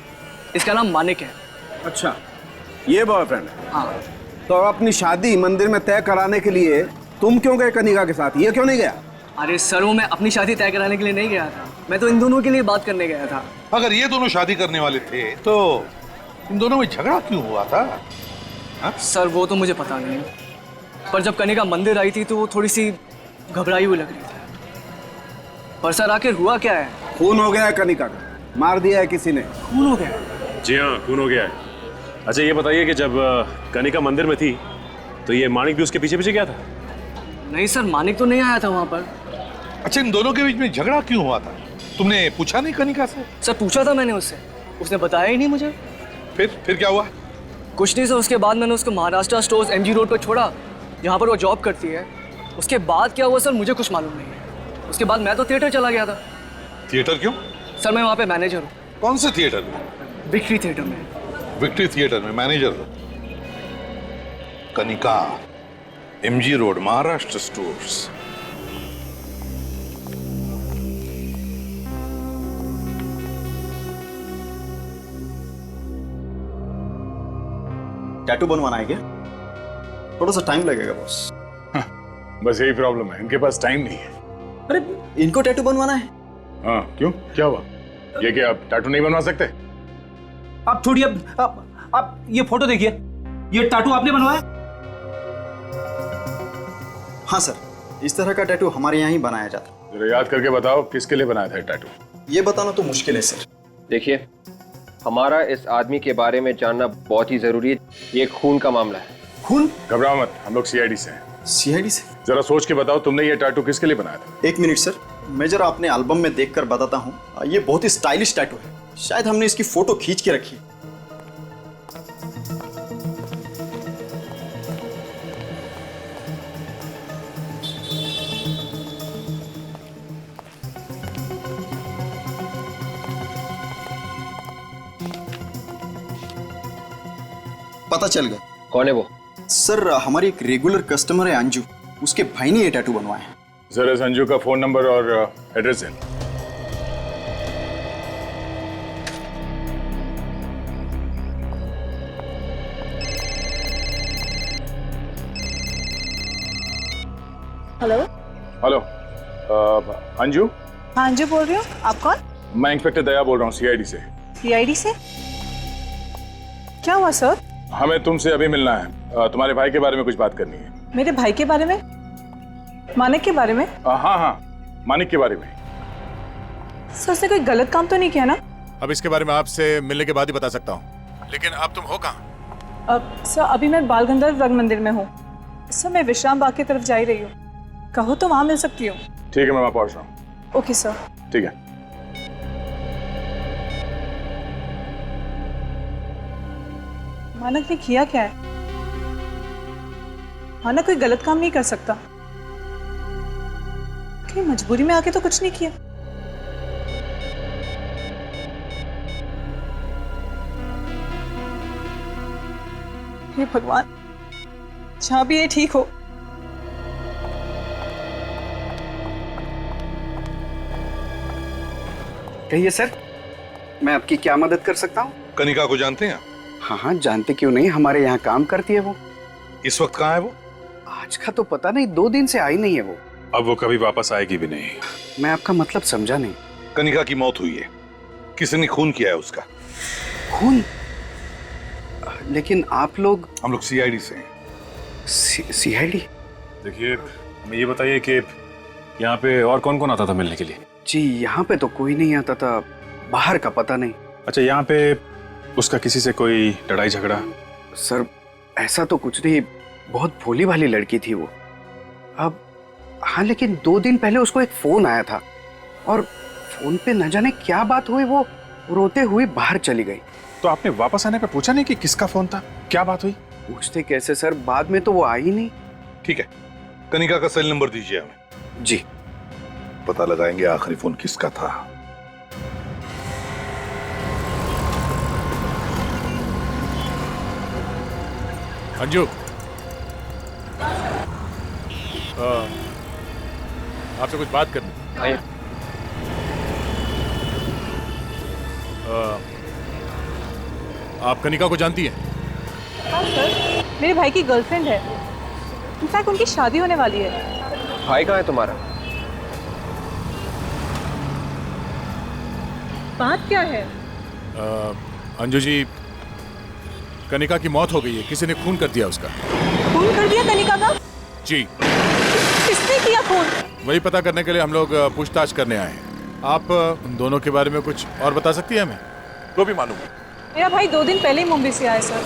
इसका नाम मानिक है। अच्छा, ये बॉयफ्रेंड है? हाँ। तो अपनी शादी मंदिर में तय कराने के लिए तुम क्यों गए कनिका के साथ, ये क्यों नहीं गया? अरे सर, वो मैं अपनी शादी तय कराने के लिए नहीं गया था, मैं तो इन दोनों के लिए बात करने गया था। अगर ये दोनों शादी करने वाले थे तो इन दोनों में झगड़ा क्यों हुआ था? हा? सर वो तो मुझे पता नहीं, पर जब कनिका मंदिर आई थी तो वो थोड़ी सी घबराई हुई लग रही थी। पर सर आखिर हुआ क्या है? खून हो गया है कनिका का, मार दिया है किसी ने। खून हो गया? जी हाँ, खून हो गया है। अच्छा ये बताइए कि जब कनिका मंदिर में थी तो ये मानिक भी उसके पीछे पीछे गया था? नहीं सर, मानिक तो नहीं आया था वहां पर। अच्छा, इन दोनों के बीच में झगड़ा क्यों हुआ था? तुमने पूछा नहीं कनिका से? सर पूछा था मैंने उससे, उसने बताया ही नहीं मुझे। फिर क्या हुआ? कुछ नहीं सर, उसके बाद मैंने उसको महाराष्ट्र स्टोर्स MG रोड पर छोड़ा, जहाँ पर वो जॉब करती है। उसके बाद क्या हुआ सर मुझे कुछ मालूम नहीं है। उसके बाद मैं तो थिएटर चला गया था। थिएटर क्यों? सर मैं वहाँ पे मैनेजर हूँ। कौन से थिएटर में? विक्ट्री थिएटर में। विक्ट्री थिएटर में मैनेजर हो? Kanika, MG road, Maharashtra stores. Tattoo बनवाना है क्या? थोड़ा सा टाइम लगेगा बॉस। बस यही प्रॉब्लम है, इनके पास टाइम नहीं है। अरे इनको टैटू बनवाना है? हाँ क्यों, क्या हुआ? ये क्या आप टैटू नहीं बनवा सकते? आप छोड़िए, आप ये फोटो देखिए, ये टैटू आपने बनवाया? हाँ सर, इस तरह का टैटू हमारे यहाँ ही बनाया जाता है। जरा याद करके बताओ किसके लिए बनाया था टैटू? ये बताना तो मुश्किल है सर। देखिए, हमारा इस आदमी के बारे में जानना बहुत ही जरूरी है। ये खून का मामला है। खून? घबराओ मत, हम लोग CID से हैं। CID से? जरा सोच के बताओ, तुमने ये टैटू किसके लिए बनाया था? एक मिनट सर, मैं जरा अपने एल्बम में देखकर बताता हूँ। ये बहुत ही स्टाइलिश टैटू है, शायद हमने इसकी फोटो खींच के रखी है। पता चल गया। कौन है वो? सर हमारी एक रेगुलर कस्टमर है अंजू, उसके भाई ने ये टैटू बनवाया है। जरा संजू का फोन नंबर और एड्रेस है। हेलो। हेलो, अंजू? हाँ अंजू बोल रही हूँ, आप कौन? मैं इंस्पेक्टर दया बोल रहा हूँ CID से। CID से? क्या हुआ सर? हमें तुमसे अभी मिलना है, तुम्हारे भाई के बारे में कुछ बात करनी है। मेरे भाई के बारे में? मानिक के बारे में? हाँ, मानिक के बारे में। सर उसने कोई गलत काम तो नहीं किया ना? अब इसके बारे में आपसे मिलने के बाद ही बता सकता हूँ, लेकिन अब तुम हो कहाँ? सर अभी मैं बाल गंधर्व रंग मंदिर में हूँ। सर मैं विश्राम बाग की तरफ जा ही रही हूँ, कहो तो वहाँ मिल सकती हूँ। ठीक है, मैं वहाँ पहुँच रहा हूँ। Okay sir. ठीक है। मानक ने किया क्या है? मानक कोई गलत काम नहीं कर सकता, कहीं मजबूरी में आके तो कुछ नहीं किया। हे भगवान, जहां भी ये ठीक हो। कहिए सर, मैं आपकी क्या मदद कर सकता हूँ? कनिका को जानते हैं? हाँ, जानते क्यों नहीं, हमारे यहाँ काम करती है वो। इस वक्त कहाँ है वो? आज का तो पता नहीं, 2 दिन से आई नहीं है वो। अब वो कभी वापस आएगी भी नहीं। मैं आपका मतलब समझा नहीं। कनिका की मौत हुई है, किसी ने खून किया है उसका। खून? लेकिन आप लोग? हम लोग CID से हैं। CID? देखिए, हमें ये बताइए कि यहाँ पे और कौन कौन आता था मिलने के लिए? जी यहाँ पे तो कोई नहीं आता था, बाहर का पता नहीं। अच्छा, यहाँ पे उसका किसी से कोई लड़ाई झगड़ा? सर ऐसा तो कुछ नहीं, बहुत भोली भाली लड़की थी वो। अब हाँ, लेकिन 2 दिन पहले उसको एक फोन आया था और फोन पे न जाने क्या बात हुई, वो रोते हुए बाहर चली गई। तो आपने वापस आने पे पूछा नहीं कि किसका फोन था, क्या बात हुई? पूछते कैसे सर, बाद में तो वो आई नहीं। ठीक है, कनिका का सेल नंबर दीजिए हमें। जी। पता लगाएंगे आखिरी फोन किसका था। अंजू, आपसे कुछ बात करनी। आइए। आप कनिका को जानती हैं? हाँ सर, मेरे भाई की गर्लफ्रेंड है, इनफैक्ट उनकी शादी होने वाली है। भाई कहाँ है तुम्हारा? बात क्या है? अंजू जी, कनिका की मौत हो गई है, किसी ने खून कर दिया उसका। खून कर दिया कनिका का? जी। किसने किया खून? वही पता करने के लिए हम लोग पूछताछ करने आए हैं। आप उन दोनों के बारे में कुछ और बता सकती है हमें? वो भी मालूम है। मेरा भाई 2 दिन पहले ही मुंबई से आया सर,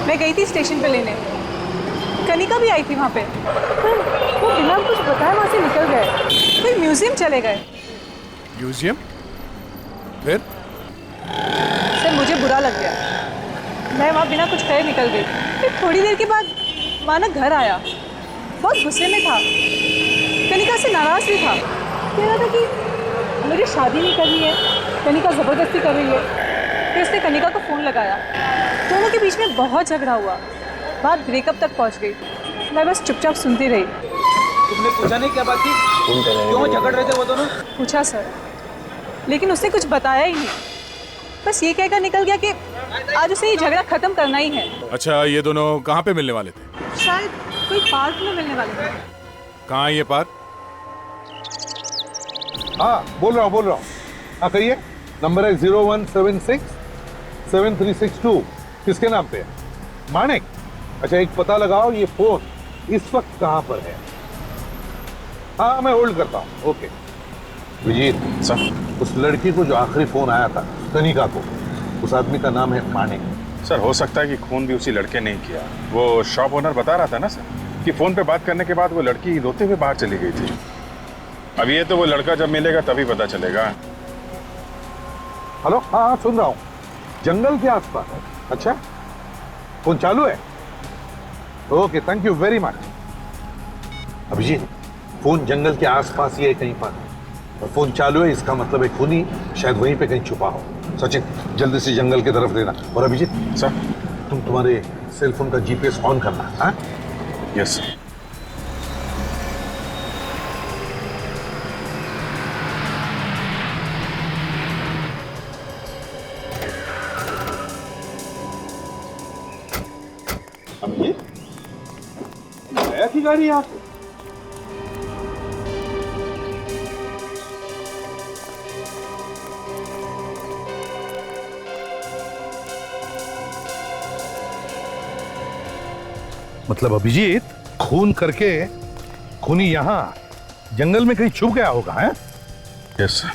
मैं गई थी स्टेशन पे लेने, कनिका भी आई थी वहाँ पे, वो बिना कुछ बताए वहाँ से निकल गए, कोई म्यूजियम चले गए। म्यूजियम? फिर? सर मुझे बुरा लग गया, मैं वहाँ बिना कुछ कहे निकल गई। फिर थोड़ी देर के बाद माना घर आया, बहुत गुस्से में था, कनिका से नाराज भी था। कह रहा था कि मुझे शादी नहीं करनी है, कनिका ज़बरदस्ती कर रही है। फिर उसने कनिका को फ़ोन लगाया, दोनों के बीच में बहुत झगड़ा हुआ, बात ब्रेकअप तक पहुँच गई। मैं बस चुपचाप सुनती रही। तुमने पूछा नहीं क्या बात थी? क्यों झगड़ रहे थे वो दोनों? पूछा सर, लेकिन उसने कुछ बताया ही नहीं, बस ये कहकर निकल गया कि आज उसे ये झगड़ा खत्म करना ही है। अच्छा, ये दोनों कहाँ पे मिलने वाले थे? शायद कोई पार्क में मिलने वाले थे। कहाँ है ये पार्क? हाँ बोल रहा हूँ। हाँ कहिए। नंबर है 0176-7362। किसके नाम पे है? मानिक। अच्छा एक पता लगाओ, ये फोन इस वक्त कहाँ पर है? हाँ मैं होल्ड करता हूँ। ओके विजीत सर, उस लड़की को जो आखिरी फोन आया था कनिका को, उस आदमी का नाम है मानिक। सर हो सकता है कि खून भी उसी लड़के ने ही किया। वो शॉप ओनर बता रहा था ना सर कि फोन पे बात करने के बाद वो लड़की रोते हुए बाहर चली गई थी। अब ये तो वो लड़का जब मिलेगा तभी पता चलेगा। हेलो, हाँ सुन रहा हूँ। जंगल के आसपास है? अच्छा फोन चालू है? Okay thank you very much. Abhijeet, phone जंगल के आसपास ही है कहीं पर, और फोन चालू है, इसका मतलब है खूनी शायद वहीं पे कहीं छुपा हो। सचिन जल्दी से जंगल की तरफ देना। और अभिजीत सर, तुम्हारे सेल फोन का जीपीएस ऑन करना। हाँ यस सर। अभिजीत, नया की गाड़ी यहाँ पे? मतलब अभिजीत खून करके खूनी यहाँ जंगल में कहीं छुप गया होगा है? Yes sir.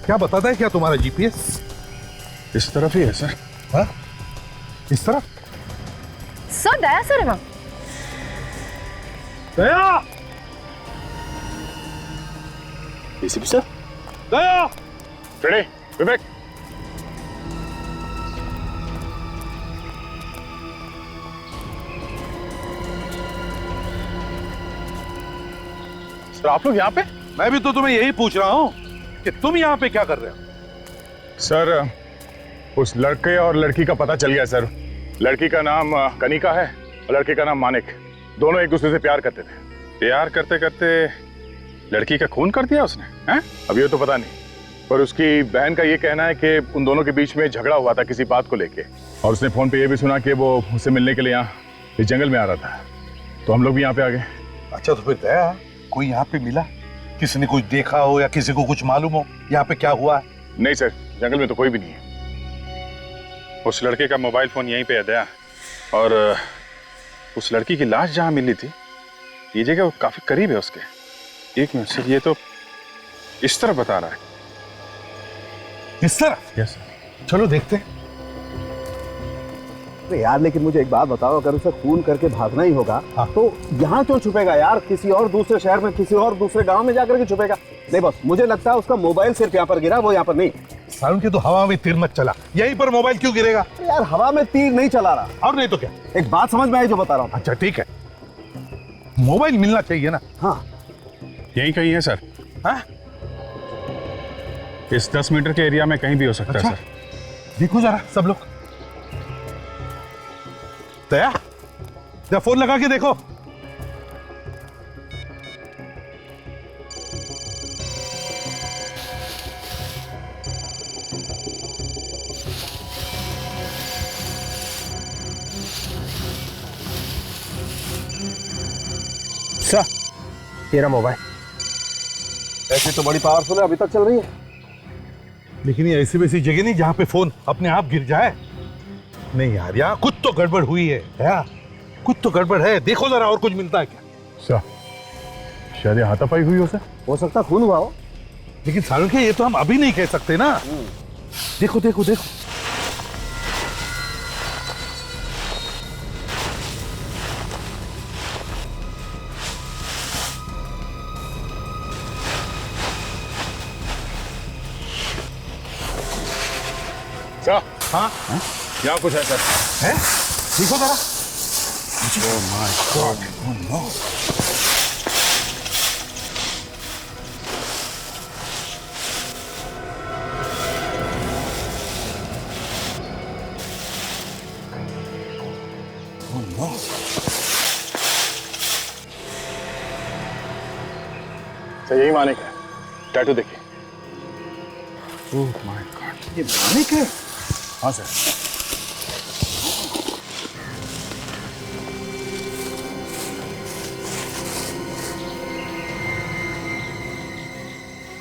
क्या बताता है क्या तुम्हारा जीपीएस? इस तरफ ही है सर। हाँ? इस तरफ? सर दया सर है वहाँ। Daya! ACP sir. Daya! Ready Vivek. Sir आप लोग यहाँ पे? मैं भी तो तुम्हें यही पूछ रहा हूँ कि तुम यहाँ पे क्या कर रहे हो? सर उस लड़के और लड़की का पता चल गया सर। लड़की का नाम कनिका है और लड़के का नाम मानिक। दोनों एक दूसरे से प्यार करते थे। प्यार करते करते लड़की का खून कर दिया उसने, हैं? अब ये तो पता नहीं, पर उसकी बहन का ये कहना है कि उन दोनों के बीच में झगड़ा हुआ था किसी बात को लेके, और उसने फोन पे ये भी सुना कि वो उससे मिलने के लिए यहाँ इस जंगल में आ रहा था, तो हम लोग भी यहाँ पे आ गए। अच्छा तो फिर दया, कोई यहाँ पे मिला? किसी ने कुछ देखा हो या किसी को कुछ मालूम हो यहाँ पे क्या हुआ है? नहीं सर, जंगल में तो कोई भी नहीं है। उस लड़के का मोबाइल फोन यहीं पे है दया, और उस लड़की की लाश जहाँ मिली थी ये जगह काफी करीब है उसके। एक मिनट सर, ये तो इस तरफ बता रहा है। इस तरफ? यस। चलो देखते हैं। यार लेकिन मुझे एक बात बताओ, अगर उसे खून करके भागना ही होगा तो यहाँ क्यों छुपेगा यार? किसी और दूसरे शहर में, किसी और दूसरे गांव में जाकर के छुपेगा। नहीं बस मुझे लगता है उसका मोबाइल सिर्फ यहाँ पर गिरा, वो यहाँ पर नहीं। साउंड की तो हवा में तीर मत चला, यहीं पर मोबाइल क्यों गिरेगा? यार हवा में तीर नहीं चला रहा। और नहीं तो क्या? एक बात समझ में आई जो बता रहा हूँ। अच्छा ठीक है, मोबाइल मिलना चाहिए ना। हाँ यहीं कहीं है सर। हाँ? इस 10 मीटर के एरिया में कहीं भी हो सकता अच्छा? है सर। देखो जरा सब लोग। दया, फोन लगा के देखो। सर तेरा मोबाइल ऐसे तो बड़ी पावरफुल है, अभी तक चल रही है। लेकिन ये ऐसी वैसी जगह नहीं जहां पे फोन अपने आप गिर जाए। नहीं यार, यहाँ कुछ तो गड़बड़ हुई है। कुछ तो गड़बड़ है, देखो जरा और कुछ मिलता है क्या? सर शायद ये हाथापाई हुई हो सर। हो सकता खून हुआ हो, लेकिन सारुण के ये तो हम अभी नहीं कह सकते ना। देखो देखो देखो, सर हाँ यहाँ कुछ है सर। है? देखो जरा। Oh my God! Oh no! Oh no! Sir यही मानिक है, टैटू देखिए। Oh my God! ये मानिक है? हाँ सर।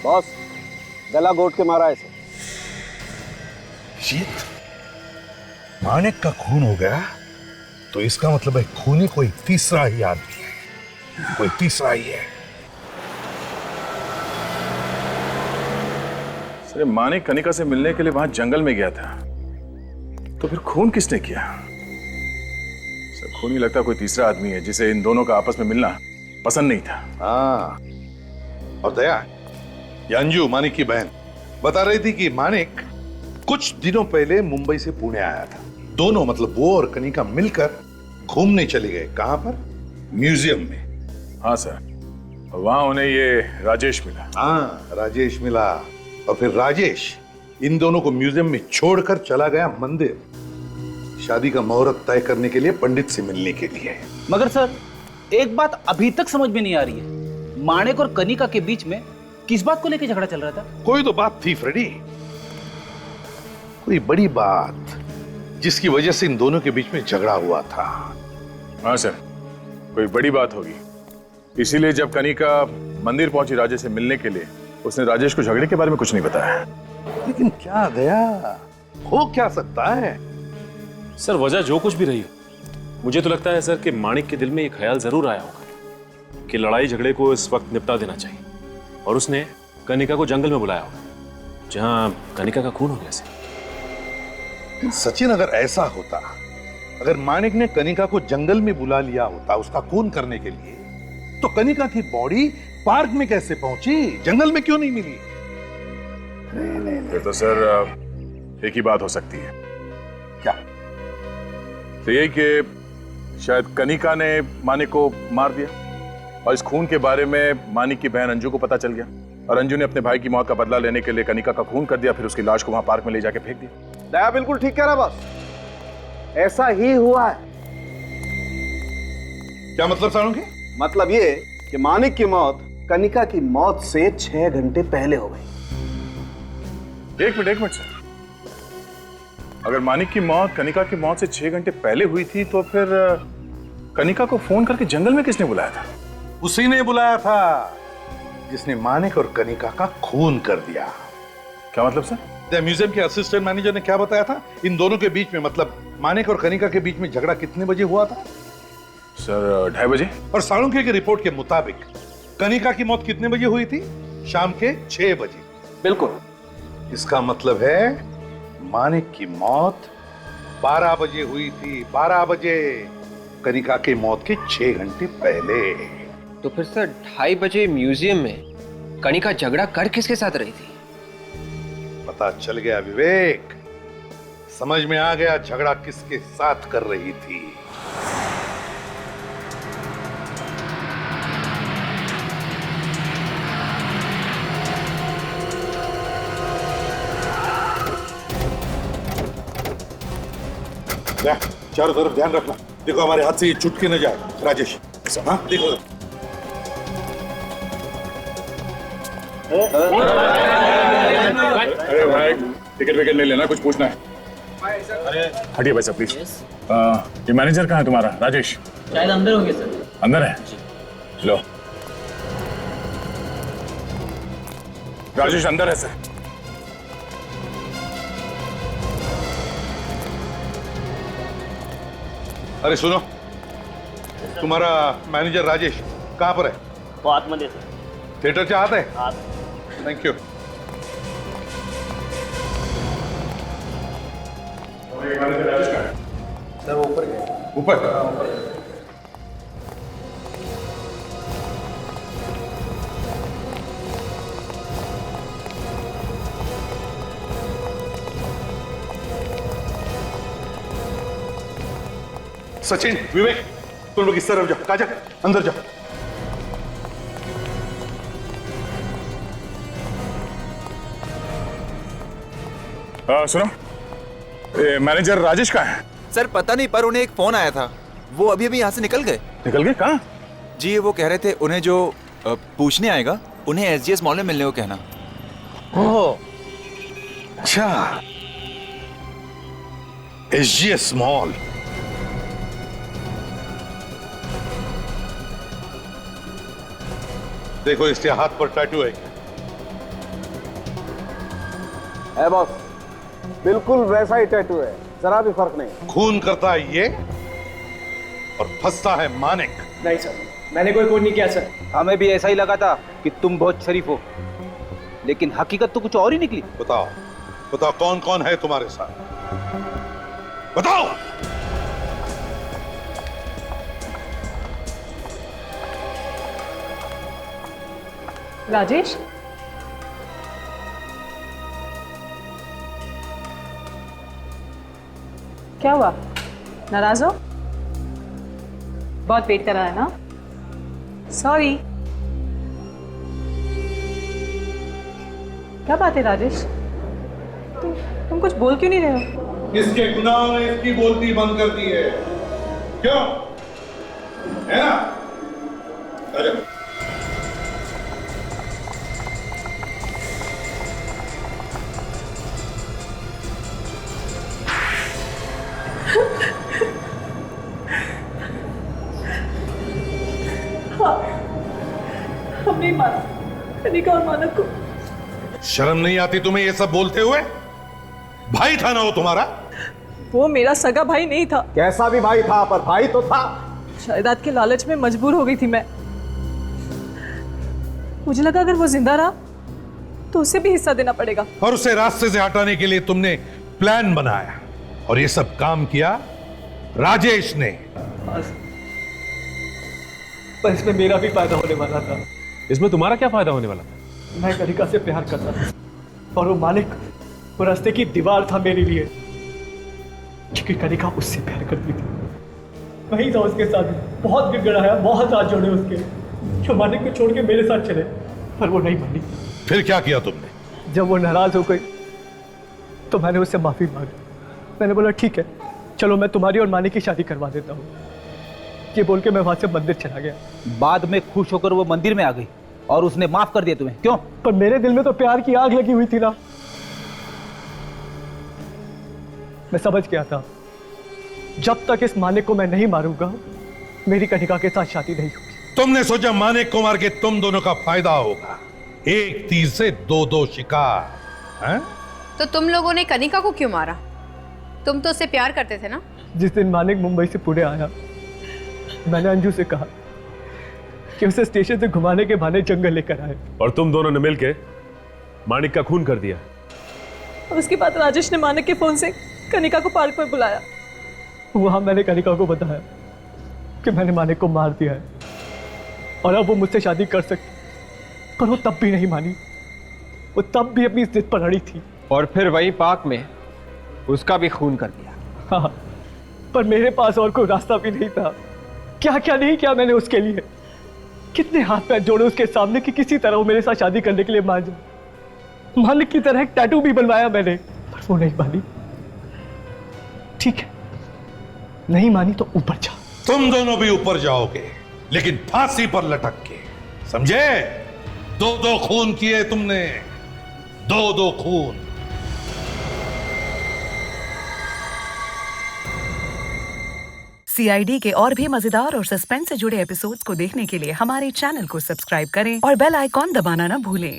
बॉस, गला घोट के मारा इसे। शीत, मानिक का खून हो गया तो इसका मतलब है खूनी कोई तीसरा ही आदमी है, कोई तीसरा ही है। सर मानिक कनिका से मिलने के लिए वहां जंगल में गया था, तो फिर खून किसने किया? सर खूनी लगता कोई तीसरा आदमी है जिसे इन दोनों का आपस में मिलना पसंद नहीं था। हाँ, और दया, ये अंजू मानिक की बहन बता रही थी कि मानिक कुछ दिनों पहले मुंबई से पुणे आया था। दोनों मतलब वो और कनिका मिलकर घूमने चले गए। कहां पर? म्यूजियम में। हाँ सर, वहां उन्हें ये राजेश मिला। हाँ, राजेश मिला और फिर राजेश इन दोनों को म्यूजियम में छोड़कर चला गया मंदिर, शादी का मुहूर्त तय करने के लिए, पंडित से मिलने के लिए। मगर सर एक बात अभी तक समझ में नहीं आ रही है, माणिक और कनिका के बीच में किस बात को लेकर झगड़ा चल रहा था? कोई तो बात थी फ्रेडी, कोई बड़ी बात जिसकी वजह से इन दोनों के बीच में झगड़ा हुआ था। हाँ सर, कोई बड़ी बात होगी, इसीलिए जब कनिका मंदिर पहुंची राजेश से मिलने के लिए, उसने राजेश को झगड़े के बारे में कुछ नहीं बताया। लेकिन क्या दया, हो क्या सकता है? सर वजह जो कुछ भी रही, मुझे तो लगता है सर कि माणिक के दिल में एक ख्याल जरूर आया होगा कि लड़ाई झगड़े को इस वक्त निपटा देना चाहिए, और उसने कनिका को जंगल में बुलाया होगा जहां कनिका का खून हो गया। सचिन, अगर ऐसा होता, अगर मानिक ने कनिका को जंगल में बुला लिया होता उसका खून करने के लिए, तो कनिका की बॉडी पार्क में कैसे पहुंची, जंगल में क्यों नहीं मिली? ये तो सर एक ही बात हो सकती है। क्या? तो यही कि शायद कनिका ने मानिक को मार दिया, और इस खून के बारे में मानिक की बहन अंजू को पता चल गया, और अंजू ने अपने भाई की मौत का बदला लेने के लिए कनिका का खून कर दिया, फिर उसकी लाश को वहां पार्क में ले जाके फेंक दिया। दया बिल्कुल ठीक कह रहा बॉस, ऐसा ही हुआ है। क्या मतलब साळुंखे? मतलब ये कि मानिक की मौत कनिका की मौत से 6 घंटे पहले हो गई। एक मिनट सर, अगर मानिक की मौत कनिका की मौत से 6 घंटे पहले हुई थी, तो फिर कनिका को फोन करके जंगल में किसने बुलाया था? उसी ने बुलाया था जिसने मानिक और कनिका का खून कर दिया। क्या मतलब सर? म्यूजियम के असिस्टेंट मैनेजर ने क्या बताया था? इन दोनों के बीच में, मतलब मानिक और कनिका के बीच में झगड़ा कितने बजे हुआ था? सर 2:30 बजे। और साळुंखे की रिपोर्ट के मुताबिक कनिका की मौत कितने बजे हुई थी? शाम के 6 बजे। बिल्कुल। इसका मतलब है मानिक की मौत 12 बजे हुई थी, 12 बजे, कनिका की मौत के 6 घंटे पहले। तो फिर सर 2:30 बजे म्यूजियम में कनिका झगड़ा कर किसके साथ रही थी? पता चल गया विवेक, समझ में आ गया झगड़ा किसके साथ कर रही थी। चारों तरफ ध्यान रखना, देखो हमारे हाथ से ये छूट के न जाए। राजेश, हाँ देखो। अरे भाई, टिकट विकेट ले लेना, कुछ पूछना है। हटिए भाई साहब प्लीज। ये मैनेजर कहाँ है तुम्हारा, राजेश? शायद अंदर होंगे सर। अंदर है? लो, राजेश अंदर है सर। अरे सुनो, तुम्हारा मैनेजर राजेश कहाँ पर है? वो आतमध्ये सर। थिएटरच्या आत आहे? Thank you. सर वो ऊपर गए। ऊपर? सचिन, विवेक, तुम लोग इस तरफ जाओ। काजल, अंदर जाओ। सुनो, मैनेजर राजेश कहाँ है? सर पता नहीं, पर उन्हें एक फोन आया था, वो अभी अभी यहाँ से निकल गए। निकल गए? कहाँ? जी वो कह रहे थे उन्हें जो पूछने आएगा उन्हें एसजीएस मॉल में मिलने को कहना। ओह, अच्छा, एसजीएस मॉल। देखो इसके हाथ पर टैटू है। बॉस, बिल्कुल वैसा ही टैटू है, जरा भी फर्क नहीं। खून करता है ये और फंसता है मानिक। नहीं सर, मैंने कोई खून नहीं किया सर। हमें भी ऐसा ही लगा था कि तुम बहुत शरीफ हो, लेकिन हकीकत तो कुछ और ही निकली। बताओ, बताओ कौन कौन है तुम्हारे साथ, बताओ। राजेश, क्या हुआ? नाराज हो? बहुत वेट कर रहा है ना? सॉरी। क्या बात है राजेश? तुम कुछ बोल क्यों नहीं रहे हो? इसके गुनाह ने इसकी बोलती बंद कर दी है, क्यों? है ना? अरे हमने माना कनिका और मानक को। शर्म नहीं आती तुम्हें ये सब बोलते हुए? भाई था ना वो तुम्हारा? वो मेरा सगा भाई नहीं था। कैसा भी भाई था, पर भाई तो था। जायदाद के लालच में मजबूर हो गई थी मैं। मुझे लगा अगर वो जिंदा रहा तो उसे भी हिस्सा देना पड़ेगा। और उसे रास्ते से हटाने के लिए तुमने प्लान बनाया और ये सब काम किया राजेश ने। पर इसमें मेरा भी फायदा होने वाला था। इसमें तुम्हारा क्या फायदा होने वाला? मैं कनिका से प्यार करता था और वो मालिक वो रास्ते की दीवार था मेरे लिए, क्योंकि कनिका उससे प्यार करती थी। वही था उसके साथ, बहुत गिड़गिड़ाया, बहुत हाथ जोड़े उसके, जो मालिक को छोड़ के मेरे साथ चले, पर वो नहीं मानी। फिर क्या किया तुमने? जब वो नाराज हो गई तो मैंने उससे माफी मांगी। मैंने बोला ठीक है, चलो मैं तुम्हारी और मानी की शादी करवा देता हूँ। ये बोल के मैं वहां से मंदिर चला गया। बाद में खुश होकर वो मंदिर में आ गई और उसने माफ कर दिया तुम्हें, क्यों? पर मेरे दिल में तो प्यार की आग लगी हुई थी ना। मैं समझ गया था जब तक इस मानिक को मैं नहीं मारूंगा मेरी कनिका के साथ शादी नहीं होगी। तुमने सोचा मानिक को मार के तुम दोनों का फायदा होगा, एक तीर से दो शिकार, हैं? तो तुम लोगों ने कनिका को क्यों मारा? तुम तो उससे प्यार करते थे ना? जिस दिन मानिक मुंबई से पुणे आया, मैंने अंजू से कहा कि उसे स्टेशन से घुमाने के बहाने जंगल लेकर आए, और तुम दोनों ने मिलकर मानिक का खून कर दिया। उसके बाद राजेश ने मानिक के फोन से कनिका को पार्क में बुलाया। वहां मैंने कनिका को बताया कि मैंने मानिक को मार दिया है और अब वो मुझसे शादी कर सकती, पर वो तब भी नहीं मानी। वो तब भी अपनी जिद पर अड़ी थी। और फिर वही पार्क में उसका भी खून कर दिया। हाँ, पर मेरे पास और कोई रास्ता भी नहीं था। क्या क्या नहीं किया मैंने उसके लिए, कितने हाथ पैर जोड़े उसके सामने कि किसी तरह वो मेरे साथ शादी करने के लिए मान जाए। मालिक की तरह एक टैटू भी बनवाया मैंने, पर वो नहीं मानी। ठीक है, नहीं मानी तो ऊपर जा। तुम दोनों भी ऊपर जाओगे, लेकिन फांसी पर लटक के, समझे? दो खून किए तुमने, दो खून। सीआईडी के और भी मजेदार और सस्पेंस से जुड़े एपिसोड्स को देखने के लिए हमारे चैनल को सब्सक्राइब करें और बेल आइकॉन दबाना ना भूलें।